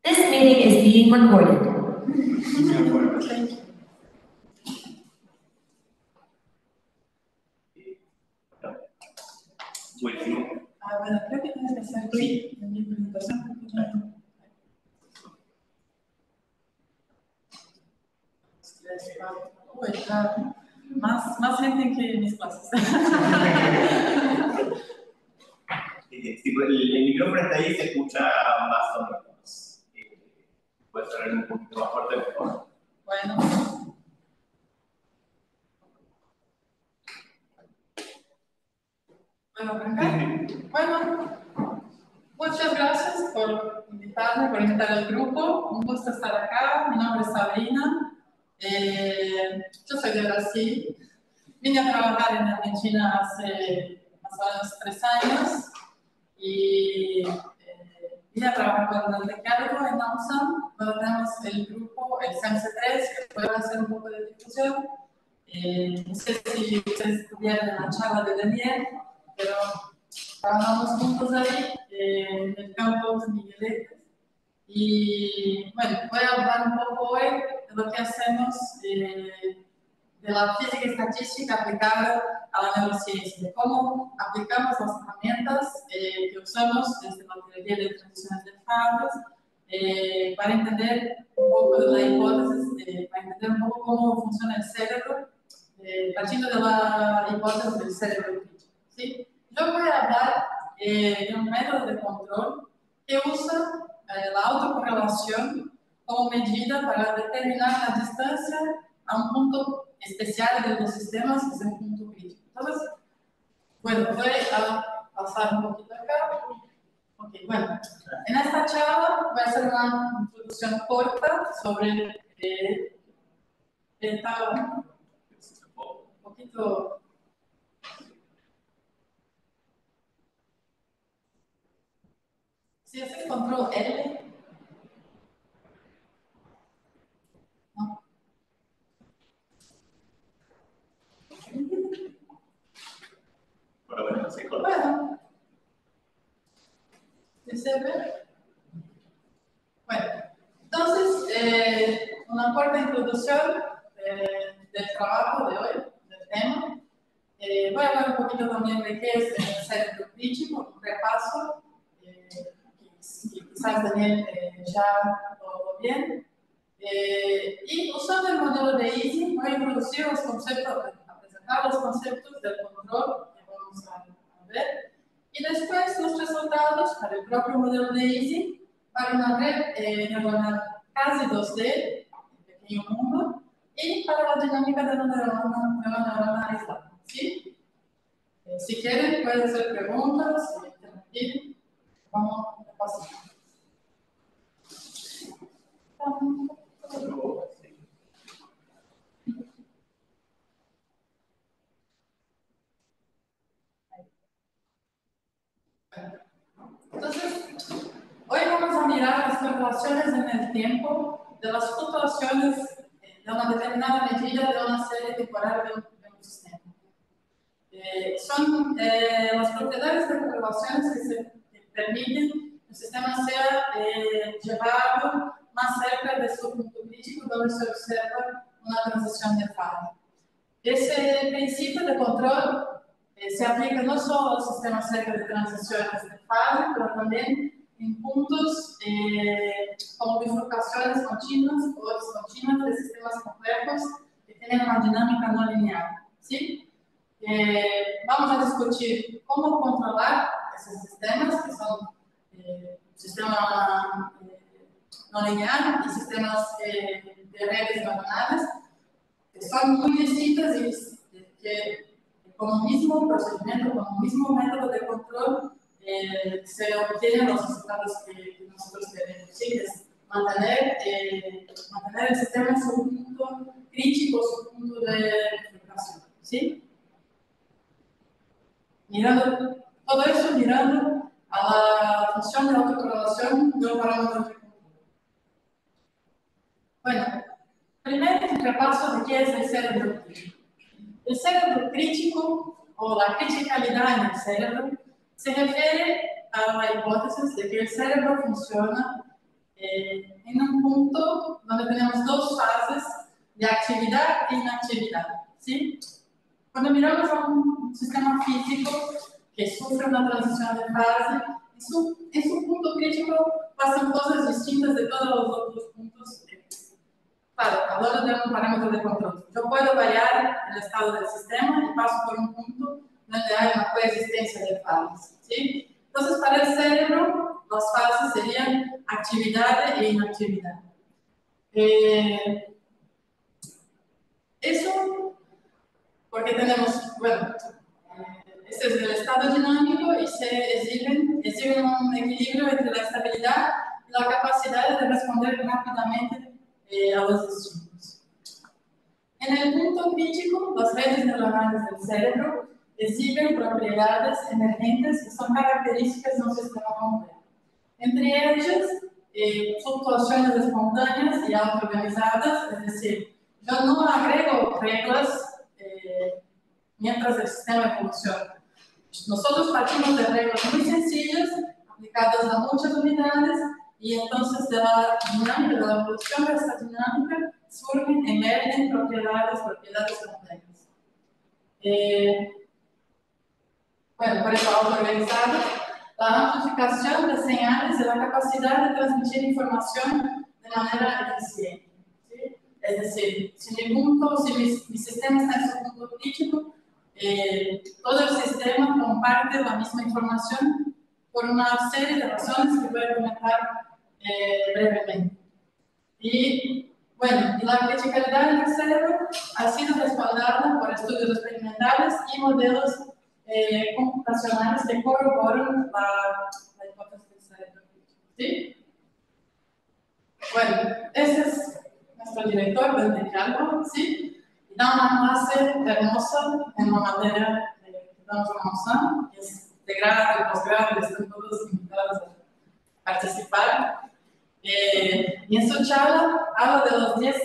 This meeting is being recorded. Bueno, creo que tienes que hacer clic en mi presentación. Uy, más gente que en mis clases. El micrófono está ahí y se escucha más o menos. Puedes hablar un poquito más fuerte, por favor. Bueno. ¿Puedo arrancar? Bueno, muchas gracias por invitarme, por invitar al grupo. Un gusto estar acá. Mi nombre es Sabrina. Yo soy de Brasil. Vine a trabajar en Argentina hace más o menos 3 años. Y vine a trabajar con el Ricardo en AUSAM. Luego tenemos el grupo, el CMC3, que puede hacer un poco de difusión. No sé si ustedes estuvieron en la charla de Daniel, pero trabajamos juntos ahí en el campus Migueletes. Y bueno, voy a hablar un poco hoy de lo que hacemos de la física estadística aplicada a la neurociencia, de cómo aplicamos las herramientas que usamos desde la teoría de transiciones de fases para entender un poco de la hipótesis, para entender un poco cómo funciona el cerebro, partiendo de la hipótesis del cerebro crítico. ¿Sí? Yo voy a hablar de un método de control que usa la autocorrelación como medida para determinar la distancia a un punto especial de los sistemas, que es un punto crítico. Entonces, bueno, voy a pasar un poquito acá. Ok, bueno, en esta charla voy a hacer una introducción corta sobre un poquito. ¿Sí es el control L? ¿No? Bueno, ¿se ve? Bueno, entonces, una corta introducción del trabajo de hoy, del tema. Voy a hablar un poquito también de qué es el cerebro crítico, un repaso, quizás Daniel ya lo bien. Y usando el modelo de EASY, voy a introducir los conceptos, a presentar los conceptos del control que vamos a ver. Y después los resultados para el propio modelo de EASY, para una red neuronal casi 2D, en pequeño mundo, y para la dinámica de una neurona aislada. ¿Sí? Si quieren, pueden hacer preguntas, interrumpir. Vamos a pasar. Entonces, hoy vamos a mirar las correlaciones en el tiempo de las fluctuaciones de una determinada medida de una serie temporal de un sistema. Son las propiedades de correlaciones que permiten que el sistema sea llevado más cerca de su punto crítico, donde se observa una transición de fase. Ese principio de control se aplica no solo a los sistemas cerca de transiciones de fase, pero también en puntos como bifurcaciones continuas o discontinuas de sistemas complejos que tienen una dinámica no lineal. ¿Sí? Vamos a discutir cómo controlar esos sistemas, que son sistemas no lineal y sistemas de redes neuronales, que son muy distintas y que con el mismo procedimiento, con el mismo método de control, se obtienen los resultados que nosotros queremos. ¿Sí? Es mantener el sistema en su punto crítico, su punto de bifurcación. ¿Sí? Mirando todo eso, mirando a la función de autocorrelación de un parámetro de control. Bueno, primero un repaso de qué es el cerebro crítico. El cerebro crítico, o la criticalidad en el cerebro, se refiere a la hipótesis de que el cerebro funciona en un punto donde tenemos dos fases de actividad e inactividad, ¿sí? Cuando miramos a un sistema físico que sufre una transición de fase, en su punto crítico pasan cosas distintas de todos los otros puntos. Claro, hablando de un parámetro de control. Yo puedo variar el estado del sistema y paso por un punto donde hay una coexistencia de fases, ¿sí? Entonces, para el cerebro, las fases serían actividad e inactividad. Eso porque tenemos, bueno, este es el estado dinámico y se exhiben un equilibrio entre la estabilidad y la capacidad de responder rápidamente a los estímulos. En el punto crítico, las redes neuronales del cerebro exhiben propiedades emergentes que son características de un sistema complejo. Entre ellas, fluctuaciones espontáneas y autoorganizadas, es decir, yo no agrego reglas mientras el sistema funciona. Nosotros partimos de reglas muy sencillas, aplicadas a muchas unidades, y entonces de la dinámica, de la evolución de esta dinámica, emergen propiedades complejas. Bueno, por eso autoorganizado, la amplificación de señales y la capacidad de transmitir información de manera eficiente. ¿Sí? Es decir, si mi sistema está en su punto crítico, todo el sistema comparte la misma información por una serie de razones que voy a comentar brevemente. Y bueno, la criticalidad del cerebro ha sido respaldada por estudios experimentales y modelos computacionales que corroboran la hipótesis del cerebro. ¿Sí? Bueno, ese es nuestro director, Dante Calvo, ¿sí? Y da una clase hermosa en una materia que damos a que es de grado y posgrado, y están todos invitados a participar. Y en su charla habla de los 10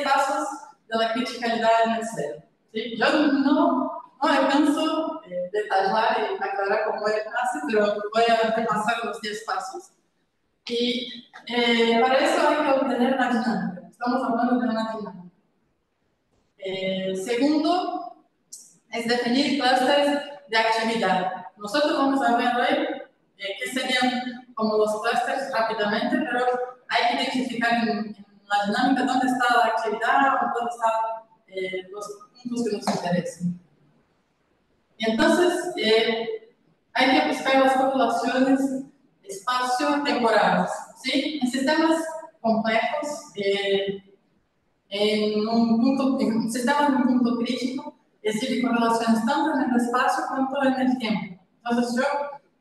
pasos de la criticalidad en el cerebro. ¿Sí? Yo no alcanzo detallar y aclarar cómo él hace, pero voy a repasar los 10 pasos. Y para eso hay que obtener una dinámica. Estamos hablando de una dinámica. Segundo, es definir clústeres de actividad. Nosotros vamos a ver hoy que serían como los clústeres rápidamente, pero hay que identificar en la dinámica dónde está la actividad o dónde están los puntos que nos interesan. Y entonces, hay que buscar las populaciones espacio-temporales, ¿sí? En sistemas complejos, en un sistema en un punto crítico, existe correlaciones tanto en el espacio como en el tiempo. Entonces, yo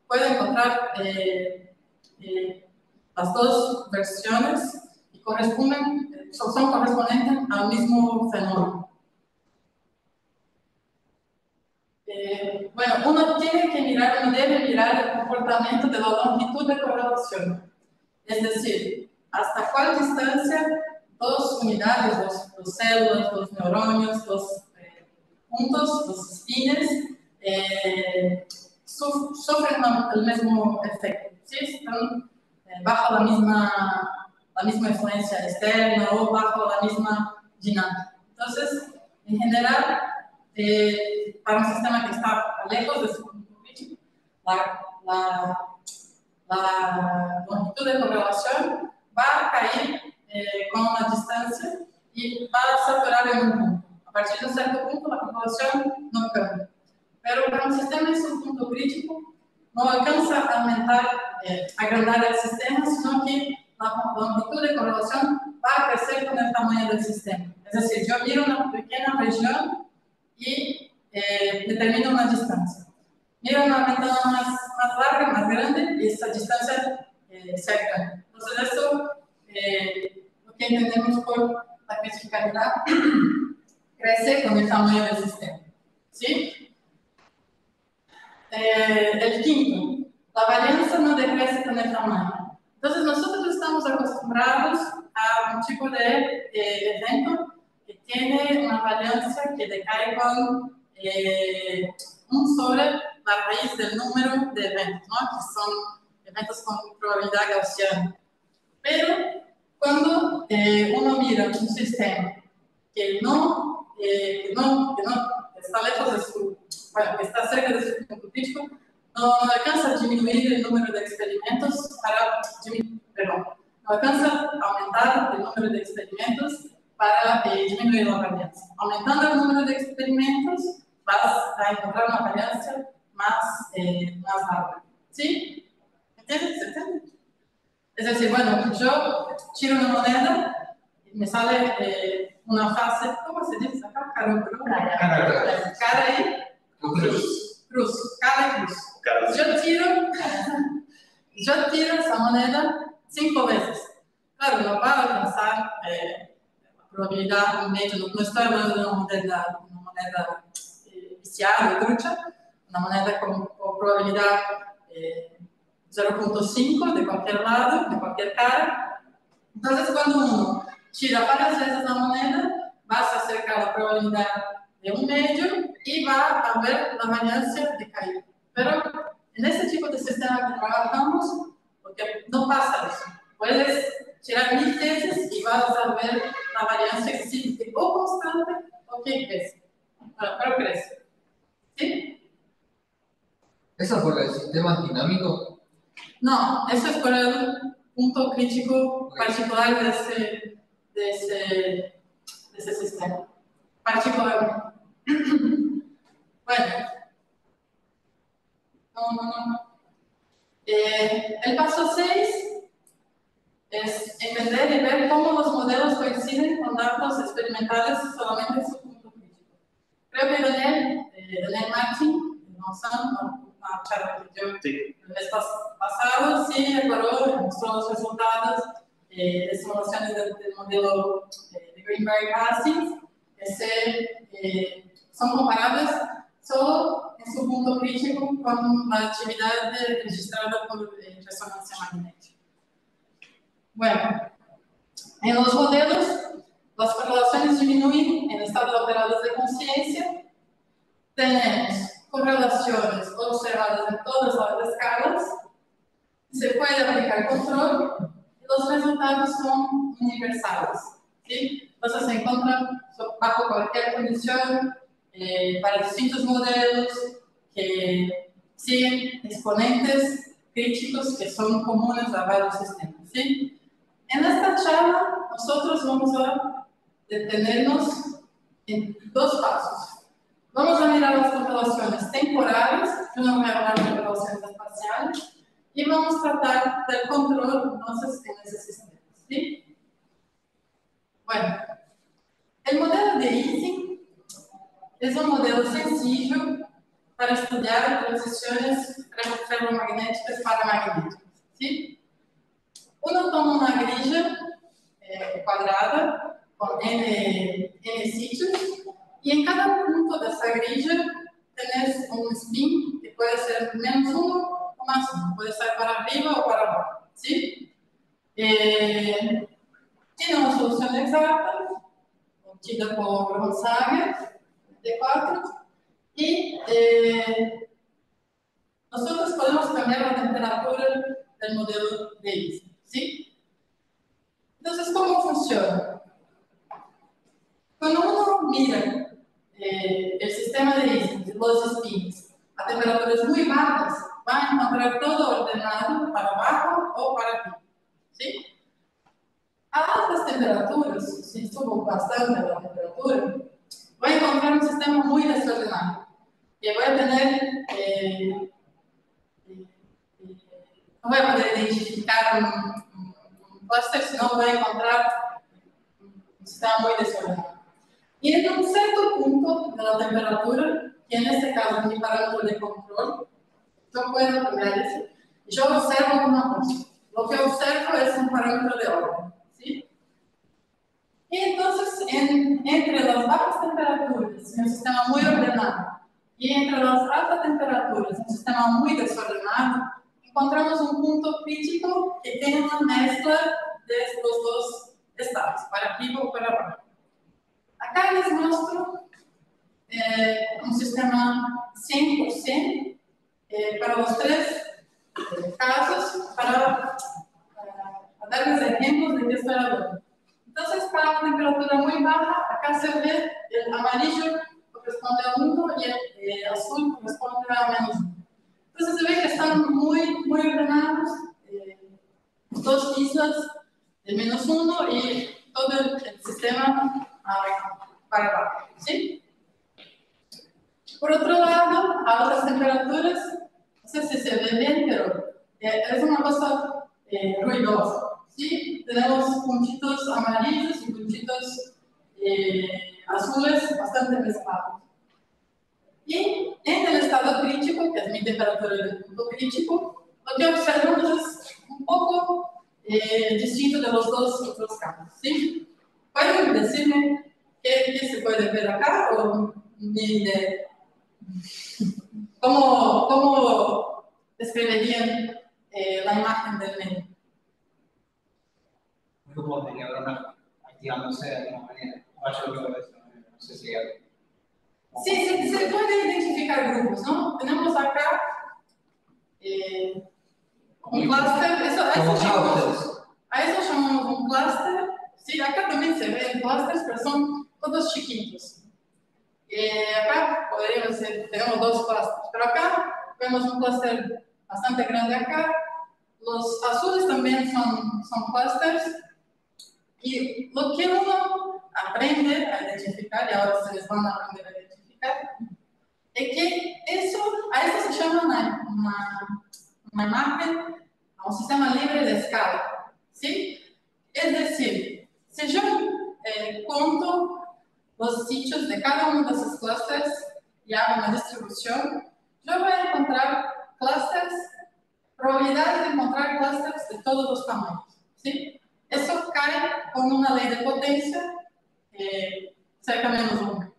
puedo encontrar las dos versiones y son correspondientes al mismo fenómeno. Bueno, uno debe mirar el comportamiento de la longitud de correlación. Es decir, hasta cuál distancia dos unidades, dos células, dos neuronios, dos puntos, dos espines, sufren el mismo efecto. ¿Sí? Están bajo la misma influencia externa o bajo la misma dinámica. Entonces, en general, para un sistema que está lejos de su punto crítico, la longitud de correlación va a caer con una distancia y va a saturar en un punto. A partir de un cierto punto, la correlación no cambia. Pero para un sistema en su punto crítico, no alcanza a aumentar, agrandar el sistema, sino que la longitud de correlación va a crecer con el tamaño del sistema. Es decir, yo miro una pequeña región y determino una distancia. Miro una ventana más larga, más grande, y esa distancia se agranda. Entonces, eso lo que entendemos por la criticalidad crece con el tamaño del sistema. ¿Sí? El quinto, la varianza no decrece con el tamaño. Entonces, nosotros estamos acostumbrados a un tipo de evento que tiene una varianza que decae con 1 sobre la raíz del número de eventos, ¿no? Que son eventos con probabilidad gaussiana. Pero uno mira un sistema que está lejos de su, bueno, que está cerca de su punto crítico, no alcanza a disminuir el número de experimentos no alcanza a aumentar el número de experimentos para disminuir la varianza. Aumentando el número de experimentos, vas a encontrar una varianza más larga. ¿Sí? ¿Entiendes? ¿Se entiende? Es decir, bueno, yo tiro una moneda y me sale una fase, ¿cómo se dice acá? Cara y cruz. Cara y cruz. Yo tiro esa moneda 5 veces. Claro, no va a alcanzar la probabilidad, un medio, no estoy hablando de una moneda viciada y trucha, una moneda con probabilidad 0.5 de cualquier lado, de cualquier cara. Entonces, cuando uno tira varias veces la moneda, vas a acercar la probabilidad de un medio y va a ver la varianza de caída. Pero en este tipo de sistema que trabajamos, porque no pasa eso. Puedes tirar 1000 veces y vas a ver la varianza que existe o constante o que crece. Pero crece. ¿Sí? ¿Eso por el sistema dinámico? No, eso es por el punto crítico particular de ese sistema. Particularmente. Bueno. No. El paso 6 es entender y ver cómo los modelos coinciden con datos experimentales solamente en su punto crítico. Creo que Daniel Martin, una charla que yo el mes pasado, sí aclaró, mostró los resultados de simulaciones del modelo de Greenberg-Haskins, que son comparables solo en su punto crítico con la actividad registrada por resonancia magnética. Bueno, en los modelos, las correlaciones disminuyen en estados alterados de conciencia. Tenemos correlaciones observadas en todas las escalas. Se puede aplicar control y los resultados son universales. ¿Sí? Entonces se encuentran bajo cualquier condición para distintos modelos que siguen exponentes críticos que son comunes a varios sistemas. ¿Sí? En esta charla nosotros vamos a detenernos en 2 pasos. Vamos a mirar las correlaciones temporales, yo no voy a hablar de correlaciones espaciales, y vamos a tratar del control entonces en ese sistema. ¿Sí? Bueno, el modelo de Ising es un modelo sencillo para estudiar transiciones ferromagnéticas para magnéticas. ¿Sí? Uno toma una grilla cuadrada con n sitios y en cada punto de esa grilla tenés un spin que puede ser -1 o +1, puede ser para arriba o para abajo. ¿Sí? Tiene una solución exacta, obtenida por Gonzaga, de 4, y nosotros podemos cambiar la temperatura del modelo de Ising. ¿Sí? Entonces, ¿cómo funciona? Cuando uno mira el sistema de Ising, los spins, a temperaturas muy bajas, va a encontrar todo ordenado para abajo o para arriba. ¿Sí? A altas temperaturas, si subo bastante la temperatura, voy a encontrar un sistema muy desordenado. Que voy a tener, no voy a poder identificar un cluster, sino voy a encontrar un sistema muy desordenado. Y en un cierto punto de la temperatura, que en este caso es mi parámetro de control, yo puedo cambiar eso. Yo observo una cosa. Lo que observo es un parámetro de orden. ¿Sí? Y entonces, entre las bajas temperaturas, en un sistema muy ordenado, y entre las altas temperaturas, un sistema muy desordenado, encontramos un punto crítico que tiene una mezcla de estos 2 estados, para arriba o para abajo. Acá les muestro un sistema 100% para los 3 casos, para darles ejemplos de qué estoy hablando. Entonces, para una temperatura muy baja, acá se ve el amarillo corresponde a 1 y el azul corresponde a -1. Entonces se ve que están muy ordenados, dos islas de -1 y todo el sistema para abajo, ¿sí? Por otro lado, a otras temperaturas, no sé si se ve bien, pero es una cosa ruidosa, ¿sí? Tenemos puntitos amarillos y puntitos azules bastante mezclados. Y en el estado crítico, que es mi temperatura de punto crítico, lo que observamos es un poco distinto de los dos otros campos, ¿sí? ¿Pueden decirme qué se puede ver acá o ni idea? ¿Cómo describirían la imagen del medio? Grupos de neuronas activándose de alguna manera. Yo creo eso, no sé si hay. Sí, se puede identificar grupos, ¿no? Tenemos acá un clúster, a eso llamamos un clúster. Sí, acá también se ven clústeres, pero son todos chiquitos. Acá podríamos decir, tenemos dos clústeres, pero acá vemos un clúster bastante grande acá. Los azules también son clústeres. Y lo que uno aprende a identificar, y ahora se les van a aprender a identificar, es que a eso se llama una imagen a un sistema libre de escala, ¿sí? Es decir, si yo conto los sitios de cada uno de esos clústeres y hago una distribución, yo voy a encontrar clústeres, probabilidad de encontrar clústeres de todos los tamaños, ¿sí? Eso cae con una ley de potencia cerca de -1.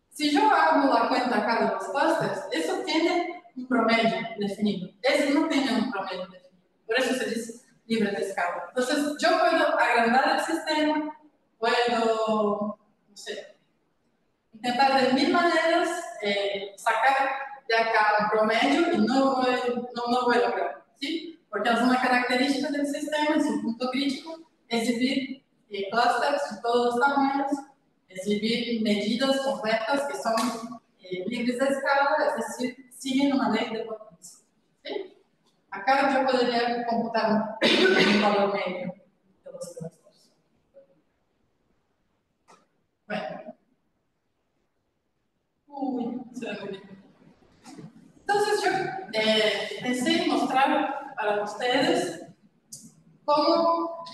Si yo hago la cuenta acá de los clústeres, eso tiene un promedio definido. Ese no tiene un promedio definido. Por eso se dice libre de escala. Entonces, yo puedo agrandar el sistema, puedo, no sé, intentar de 1000 maneras sacar de acá un promedio y no voy a lograr, ¿sí? Porque es una característica del sistema, es un punto crítico, exhibir clústeres de todos los tamaños, exhibir medidas completas que son libres de escala, es decir, siguen una ley de potencia, ¿sí? Acá yo podría computar un valor medio de los clústeres. Bueno. Se ve muy bien. Entonces yo pensé mostrar para ustedes cómo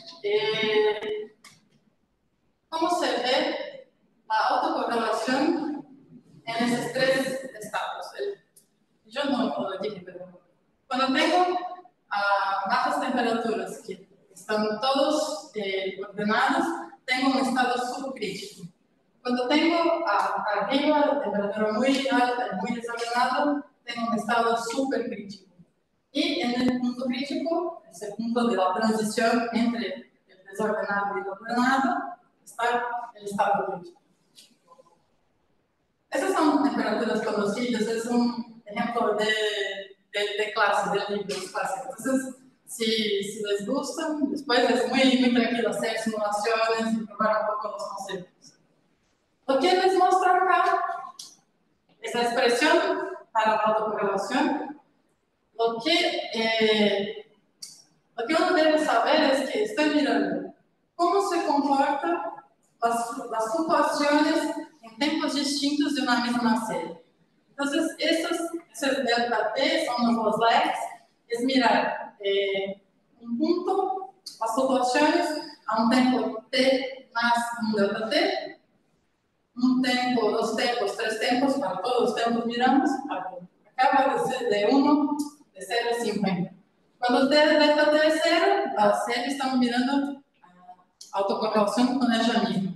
se ve la autocorrelación en esos tres estados. Yo no lo dije, pero cuando tengo bajas temperaturas que están todos ordenados, tengo un estado subcrítico. Cuando tengo arriba la temperatura muy alta y muy desordenada, tengo un estado supercrítico. Y en el punto crítico, ese punto de la transición entre el desordenado y el ordenado, está el estado crítico. Esas son temperaturas conocidas, es un ejemplo de clase, del libro espacio. Entonces, si les gustan, después es muy tranquilo hacer simulaciones y probar un poco los conceptos. Lo que les muestro acá es la expresión para la autocorrelación. Lo que uno debe saber es que estoy mirando cómo se comportan las fluctuaciones en tiempos distintos de una misma serie. Entonces, ese delta T son los lags, es mirar un punto, las fluctuaciones a un tiempo T más un delta T, un tiempo, dos tiempos, tres tiempos, para todos los tiempos miramos, acá va a ser de 1, de 0 a 50. Cuando usted delta T es 0, la serie estamos mirando autocorrelación con ella misma.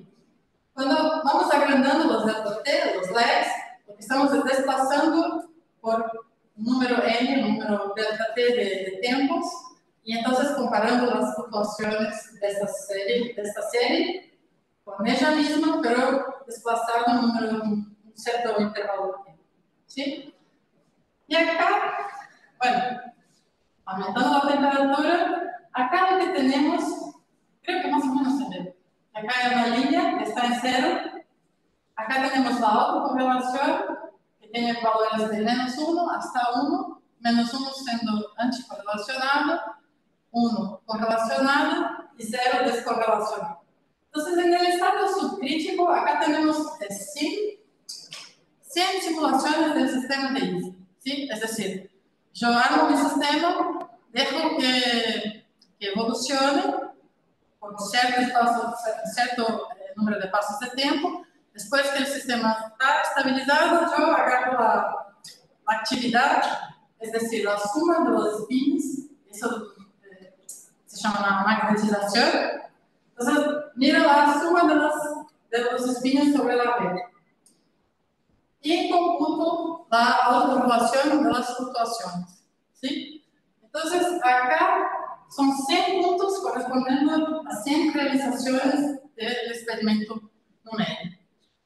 Cuando vamos agrandando los delta T, los lags, lo que estamos es desplazando por un número n, un número delta T de tiempos, y entonces comparando las fluctuaciones de esta serie con ella misma, pero desplazando un cierto intervalo de tiempo, ¿sí? Y acá, bueno, aumentando la temperatura, acá lo que tenemos, creo que más o menos se ve. acá hay una línea que está en 0. Acá tenemos la autocorrelación, que tiene valores de -1 hasta 1, -1 siendo anticorrelacionado, 1 correlacionado y 0 descorrelacionado. Entonces, en el estado subcrítico, acá tenemos 100 simulaciones del sistema de ISA, ¿sí? Es decir, yo armo mi sistema, dejo que evolucione por cierto número de pasos de tiempo. Después que el sistema está estabilizado, yo agarro la actividad, es decir, la suma de los spins, eso se llama magnetización. Entonces, mira la suma de los spins sobre la red. Y computo la autorrelación de las fluctuaciones, ¿sí? Entonces, acá son 100 puntos correspondiendo a 100 realizaciones del experimento numérico.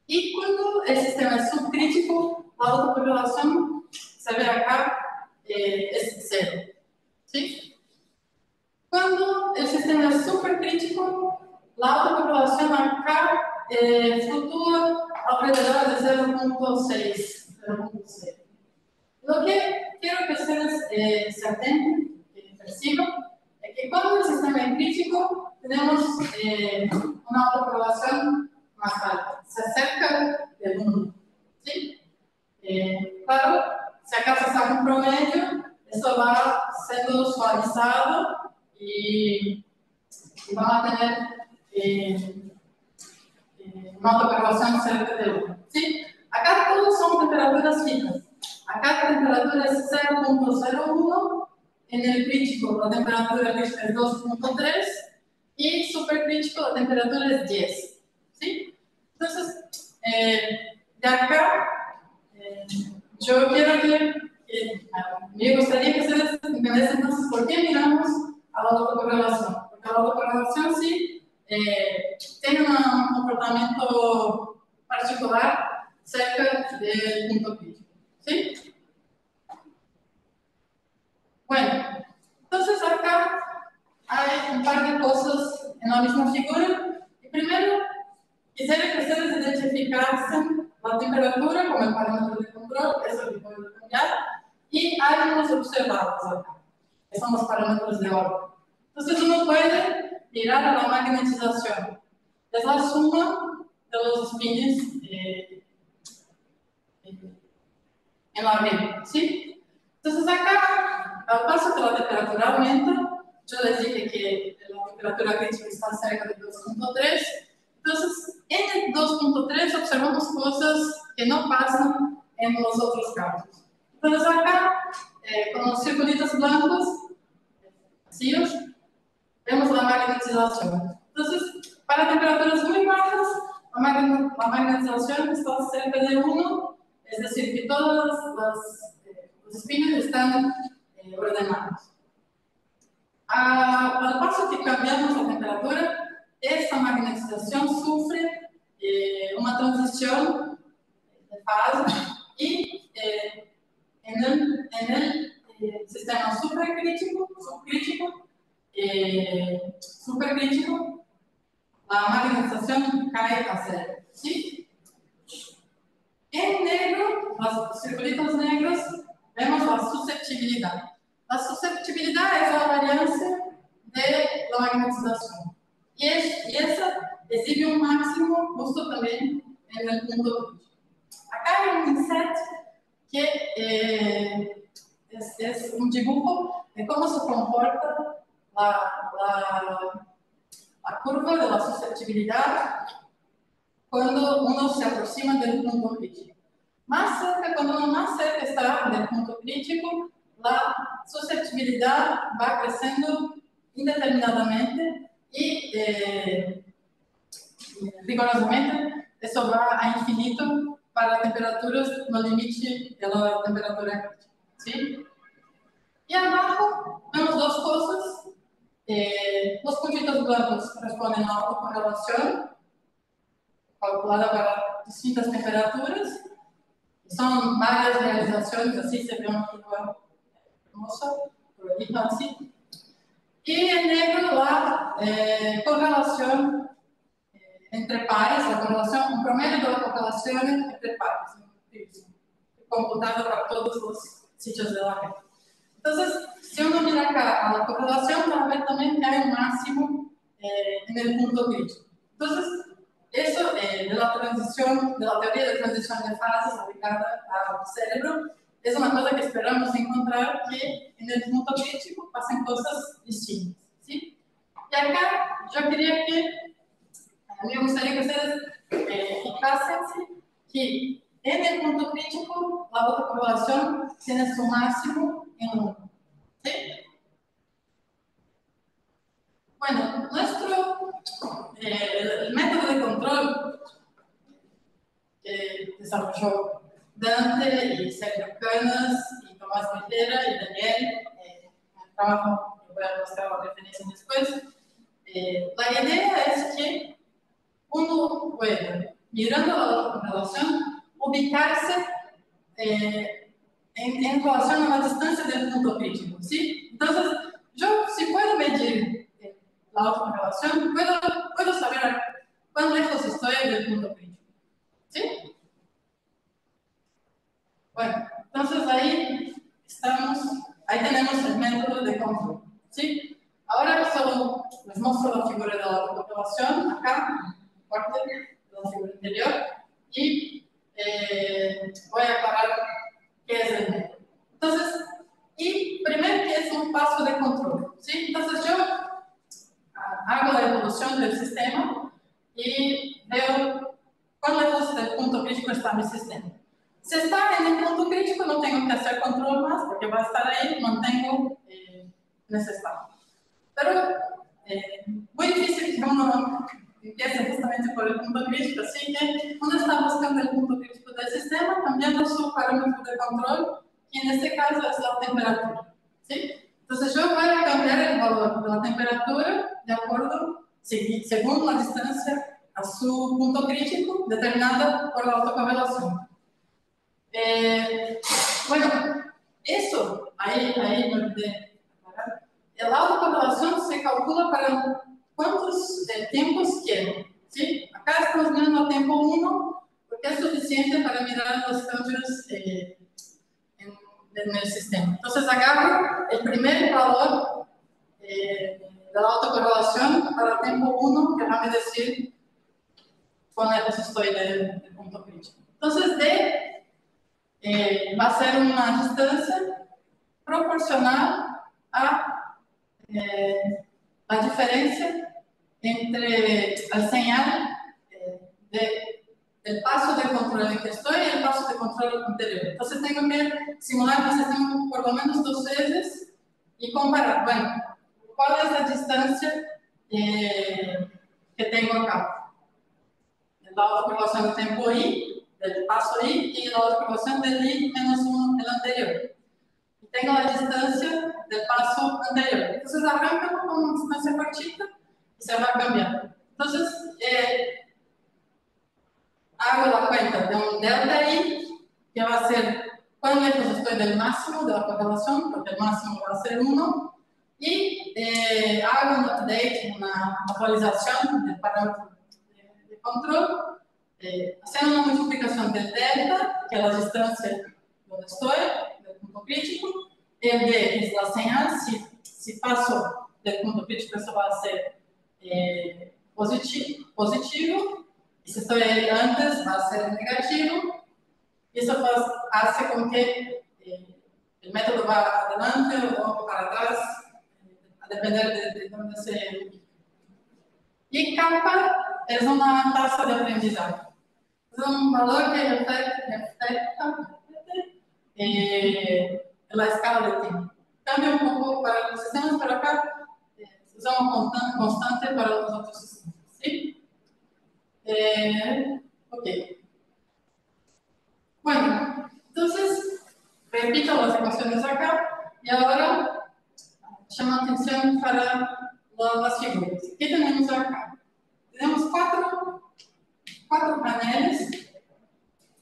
Y cuando el sistema es subcrítico, la autocorrelación se ve acá, es 0, ¿sí? Cuando el sistema es supercrítico, la autocorrelación acá fluctúa alrededor de 0.6. Lo que quiero que ustedes se atenten, que perciban, es que cuando el sistema es crítico, tenemos una autocorrelación más alta, se acerca del 1, ¿sí? Claro, si acaso saca un promedio, eso va siendo suavizado y van a tener una autocorrelación cerca del 1, ¿sí? Acá todos son temperaturas fijas. Acá la temperatura es 0.01, en el crítico la temperatura crítica es 2.3 y supercrítico la temperatura es 10, ¿sí? Entonces, de acá, yo quiero que me gustaría que ustedes entiendan entonces por qué miramos a la autocorrelación. Porque la autocorrelación sí tiene un comportamiento particular cerca del punto crítico, ¿sí? Bueno, entonces acá hay un par de cosas en la misma figura. Y primero, quisiera que ustedes identificasen la temperatura como el parámetro de control, eso que puede cambiar, y hay unos observados acá, que son los parámetros de orden. Entonces uno puede mirar a la magnetización. Es la suma de los spins en la red, ¿sí? Entonces acá, al paso que la temperatura aumenta, yo les dije que la temperatura crítica está cerca de 2.3, entonces en el 2.3 observamos cosas que no pasan en los otros campos. Entonces acá, con los circulitos blancos, vacíos, vemos la magnetización. Entonces, para temperaturas muy bajas, la magnetización está cerca de 1, es decir, que todos los spins están ordenados. Al paso que cambiamos la temperatura, esta magnetización sufre una transición de fase y en el sistema supercrítico, la magnetización cae a 0, ¿sí? En negro, los circulitos negros, vemos la susceptibilidad. La susceptibilidad es la varianza de la magnetización. Y esa exhibe un máximo justo también en el punto crítico. Acá hay un inset que es un dibujo de cómo se comporta la curva de la susceptibilidad cuando uno se aproxima del punto crítico. Más cerca, cuando uno más cerca está del punto crítico, la susceptibilidad va creciendo indeterminadamente y rigorosamente eso va a infinito para temperaturas no limite de la temperatura crítica, ¿sí? Y abajo vemos dos cosas. Los puntitos blancos corresponden a la autocorrelación calculada para distintas temperaturas. Son varias realizaciones, así se ve una figura hermosa, prolija así. Y en negro la correlación entre pares, la correlación, un promedio de las correlaciones entre pares, computado para todos los sitios de la red. Entonces, si uno mira acá a la correlación, va a ver también que hay un máximo en el punto crítico. Entonces, eso de la transición, de la teoría de transición de fases aplicada al cerebro, es una cosa que esperamos encontrar que en el punto crítico pasen cosas distintas, ¿sí? Y acá yo quería a mí me gustaría que ustedes fijasen que en el punto crítico la autocorrelación tiene su máximo en 1, ¿sí? Bueno, el método de control que desarrolló Dante y Sergio Canas y Tomás Vitera y Daniel, un trabajo que voy a mostrar la referencia después. La idea es que uno puede, mirando la autocorrelación, ubicarse en relación a la distancia del punto crítico, ¿sí? Entonces, yo si puedo medir la autocorrelación, puedo saber cuán lejos estoy del punto crítico, ¿sí? Bueno, entonces ahí tenemos el método de control, ¿sí? Ahora solo les muestro la figura de la autocorrelación, acá, parte de la figura anterior, y voy a aclarar qué es el método. Entonces, y primero que es un paso de control, ¿sí? Entonces yo hago la evolución del sistema y veo cuán lejos del punto crítico está mi sistema. Si está en el punto crítico, no tengo que hacer control más, porque va a estar ahí, mantengo en ese estado. Pero muy difícil que uno empiece justamente por el punto crítico, así que uno está buscando el punto crítico del sistema, cambiando su parámetro de control, y en este caso es la temperatura, ¿sí? Entonces yo voy a cambiar el valor de la temperatura de acuerdo, según la distancia a su punto crítico, determinada por la autocorrelación. Bueno, eso, ahí me olvidé. La autocorrelación se calcula para cuántos tiempos quiero, ¿sí? Acá estamos mirando el tiempo 1, porque es suficiente para mirar los cambios en el sistema. Entonces agarro el primer valor de la autocorrelación para el tiempo 1, que va a decir cuán lejos estoy del punto crítico. Entonces D va a ser una distancia proporcional a la diferencia entre la señal del paso de control en que estoy y el paso de control anterior. Entonces tengo que simular que se tengo por lo menos 2 veces y comparar, bueno, cuál es la distancia que tengo acá. La autocorrelación del tiempo I, del paso I, y la autocorrelación del I menos 1 del anterior. Y tengo la distancia del paso anterior. Entonces arranca con una distancia cortita y se va cambiando. Entonces, hago la cuenta de un delta I, que va a ser cuán lejos estoy del máximo de la correlación, porque el máximo va a ser 1, y hago un update, una actualización del parámetro de control, haciendo una multiplicación del delta, que es la distancia donde estoy, del punto crítico, el D, que es la señal, si paso del punto crítico, eso va a ser positivo, y si estoy antes, va a ser negativo, y eso hace con que el método va adelante o para atrás, a depender de dónde se ubica. Y kappa es una tasa de aprendizaje. Es un valor que refleja la escala de tiempo. Cambia un poco para los sistemas, pero acá usamos constante para los otros sistemas. ¿Sí? Ok. Bueno, entonces, repito las ecuaciones acá y ahora llamo atención para las figuras. ¿Qué tenemos acá? Tenemos cuatro paneles.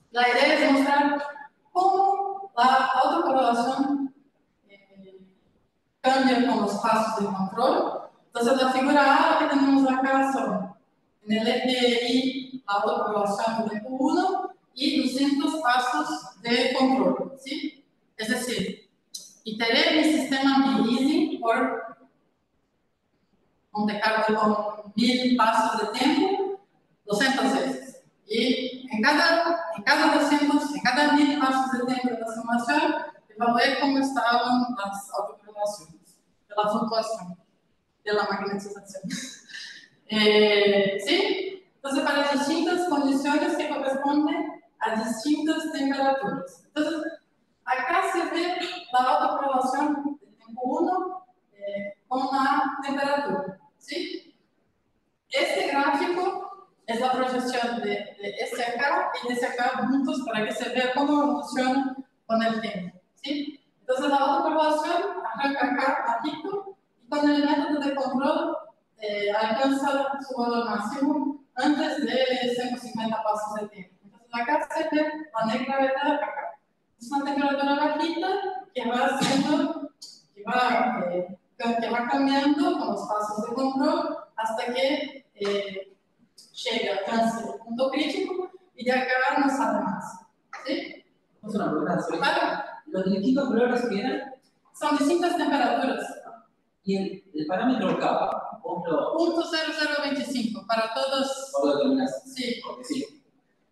La idea es mostrar cómo la autocorrelación cambia con los pasos de control. Entonces, la figura A que tenemos acá son en el eje Y, la autopoblación de tiempo 1 y 200 pasos de control, ¿sí? Es decir, iteré mi sistema MIDI por Monte Carlo con 1000 pasos de tiempo 200 veces. Y en cada 1000 pasos de tiempo de la simulación, evalué cómo estaban las autopoblaciones, de la fluctuación, de la magnetización. ¿Sí? Entonces, para distintas condiciones que corresponden a distintas temperaturas. Entonces, acá se ve la autopoblación de tiempo 1 con la temperatura. ¿Sí? Este gráfico es la proyección de este acá y de este acá juntos para que se vea cómo evoluciona con el tiempo. ¿Sí? Entonces, la autopoblación arranca acá, bajito, y con el método de control alcanza su valor máximo antes de 150 pasos de tiempo. Entonces, acá se ve la negra verdad acá. Es una temperatura bajita que va siendo, que va cambiando con los pasos de control hasta que llega, alcanza el punto crítico y de acá no sale más. ¿Sí? Es una pregunta. Claro. Los distintos colores que eran Son distintas temperaturas. y el parámetro K, vos lo Punto 0025 para todos. vos lo determinás. Sí. Porque sí.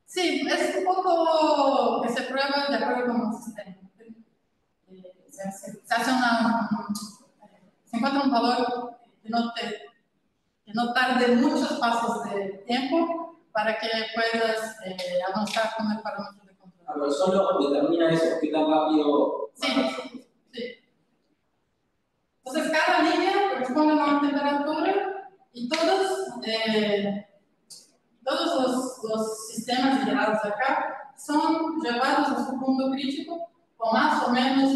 Sí, es un poco que se prueba de acuerdo con el sistema. Se hace se encuentra un valor que no tarde muchos pasos de tiempo para que puedas avanzar con el parámetro de control. Pero solo determina eso, qué tan rápido. Sí, sí. Entonces, cada línea corresponde a una temperatura y todos los sistemas generados acá son llevados a su punto crítico con más o menos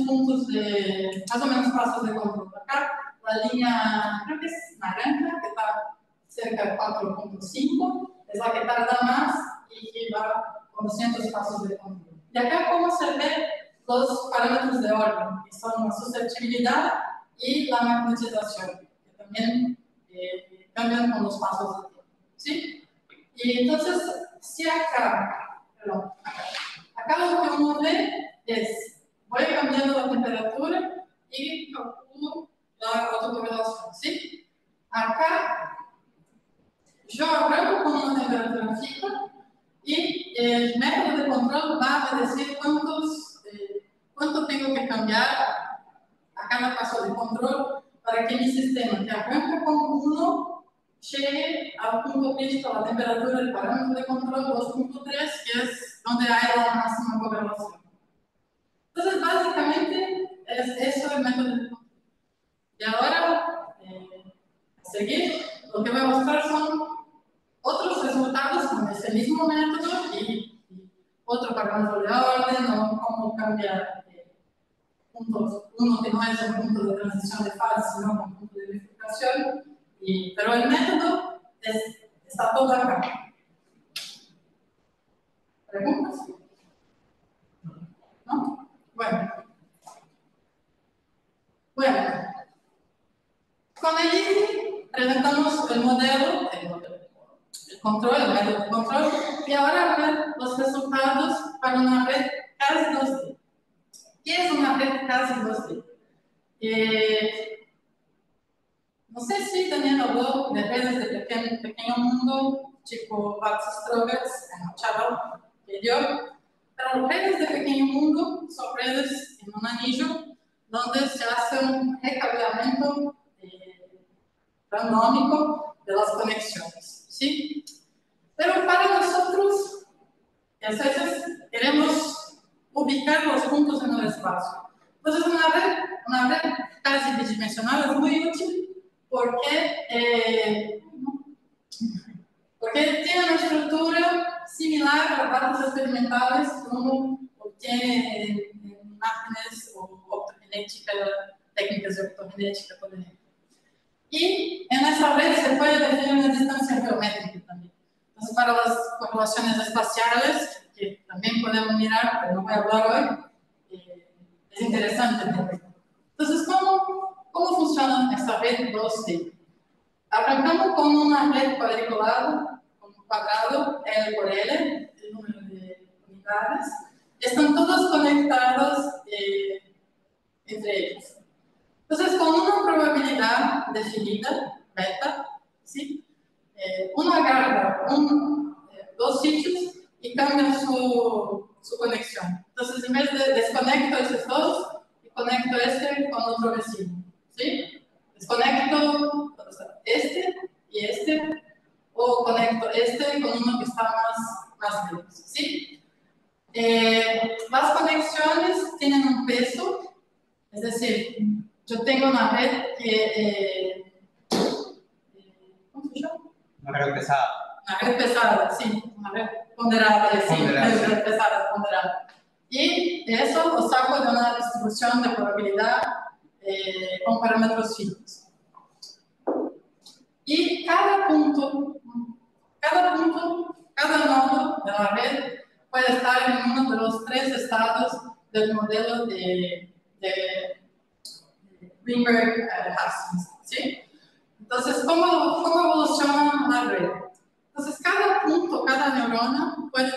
pasos de control. Acá la línea, creo que es naranja, que está cerca de 4.5, es la que tarda más y que va con 200 pasos de control. Y acá cómo se ve los parámetros de orden, que son la susceptibilidad y la magnetización, que también cambian con los pasos de tiempo. ¿Sí? Y entonces, si acá lo que uno ve es, voy cambiando la temperatura y calculo la autocorrelación, ¿sí? Acá, yo arranco con una temperatura fija y el método de control va a decir cuánto tengo que cambiar a cada paso de control para que mi sistema que arranca con 1 llegue al punto crítico, a la temperatura del parámetro de control 2.3, que es donde hay la máxima correlación. Entonces, básicamente, es eso el método de control. Y ahora, a seguir, lo que voy a mostrar son otros resultados con ese mismo método y otro parámetro de orden o cómo cambiar puntos, uno que no es un punto de transición de fase, sino un punto de verificación. Pero el método está todo acá. ¿Preguntas? ¿No? Bueno. Con el ISI presentamos el modelo, el control, el método de control, y ahora ver los resultados para una red casi 2D. ¿Qué es una red casi 2D? No sé si también habló de redes de pequeño mundo, tipo Watts-Strobers, en Chaval, que yo, pero redes de pequeño mundo son redes en un anillo donde se hace un recableamiento randómico de las conexiones, ¿sí? Pero para nosotros, a veces queremos ubicar los puntos en el espacio. Entonces, una red casi bidimensional es muy útil porque tiene una estructura similar a las datos experimentales que uno obtiene en imágenes o optogenética, técnicas de optogenética, por ejemplo. Y en esa red se puede definir una distancia geométrica también. Entonces, para las correlaciones espaciales, que también podemos mirar, pero no voy a hablar hoy, es interesante. Entonces, ¿cómo funciona esta red 2D? Arrancamos con una red cuadriculada cuadrado, L por L, el número de unidades, están todos conectados entre ellos. Entonces, con una probabilidad definida, beta, ¿sí? Uno agarra dos sitios y cambia su conexión. Entonces, en vez de desconecto esos dos y conecto este con otro vecino, ¿sí? Desconecto este y este, o conecto este con uno que está más lejos, ¿sí? Las conexiones tienen un peso, es decir, yo tengo una red que, ¿cómo se llama? Una red pesada. Una red pesada, sí, una red ponderada, sí, Ponderada. red pesada, ponderada. Y eso lo saco de una distribución de probabilidad con parámetros fijos. Y cada nodo de la red puede estar en uno de los tres estados del modelo de Greenberg-Haskins, ¿sí? Entonces, ¿cómo evoluciona la red? Entonces, cada punto, cada neurona puede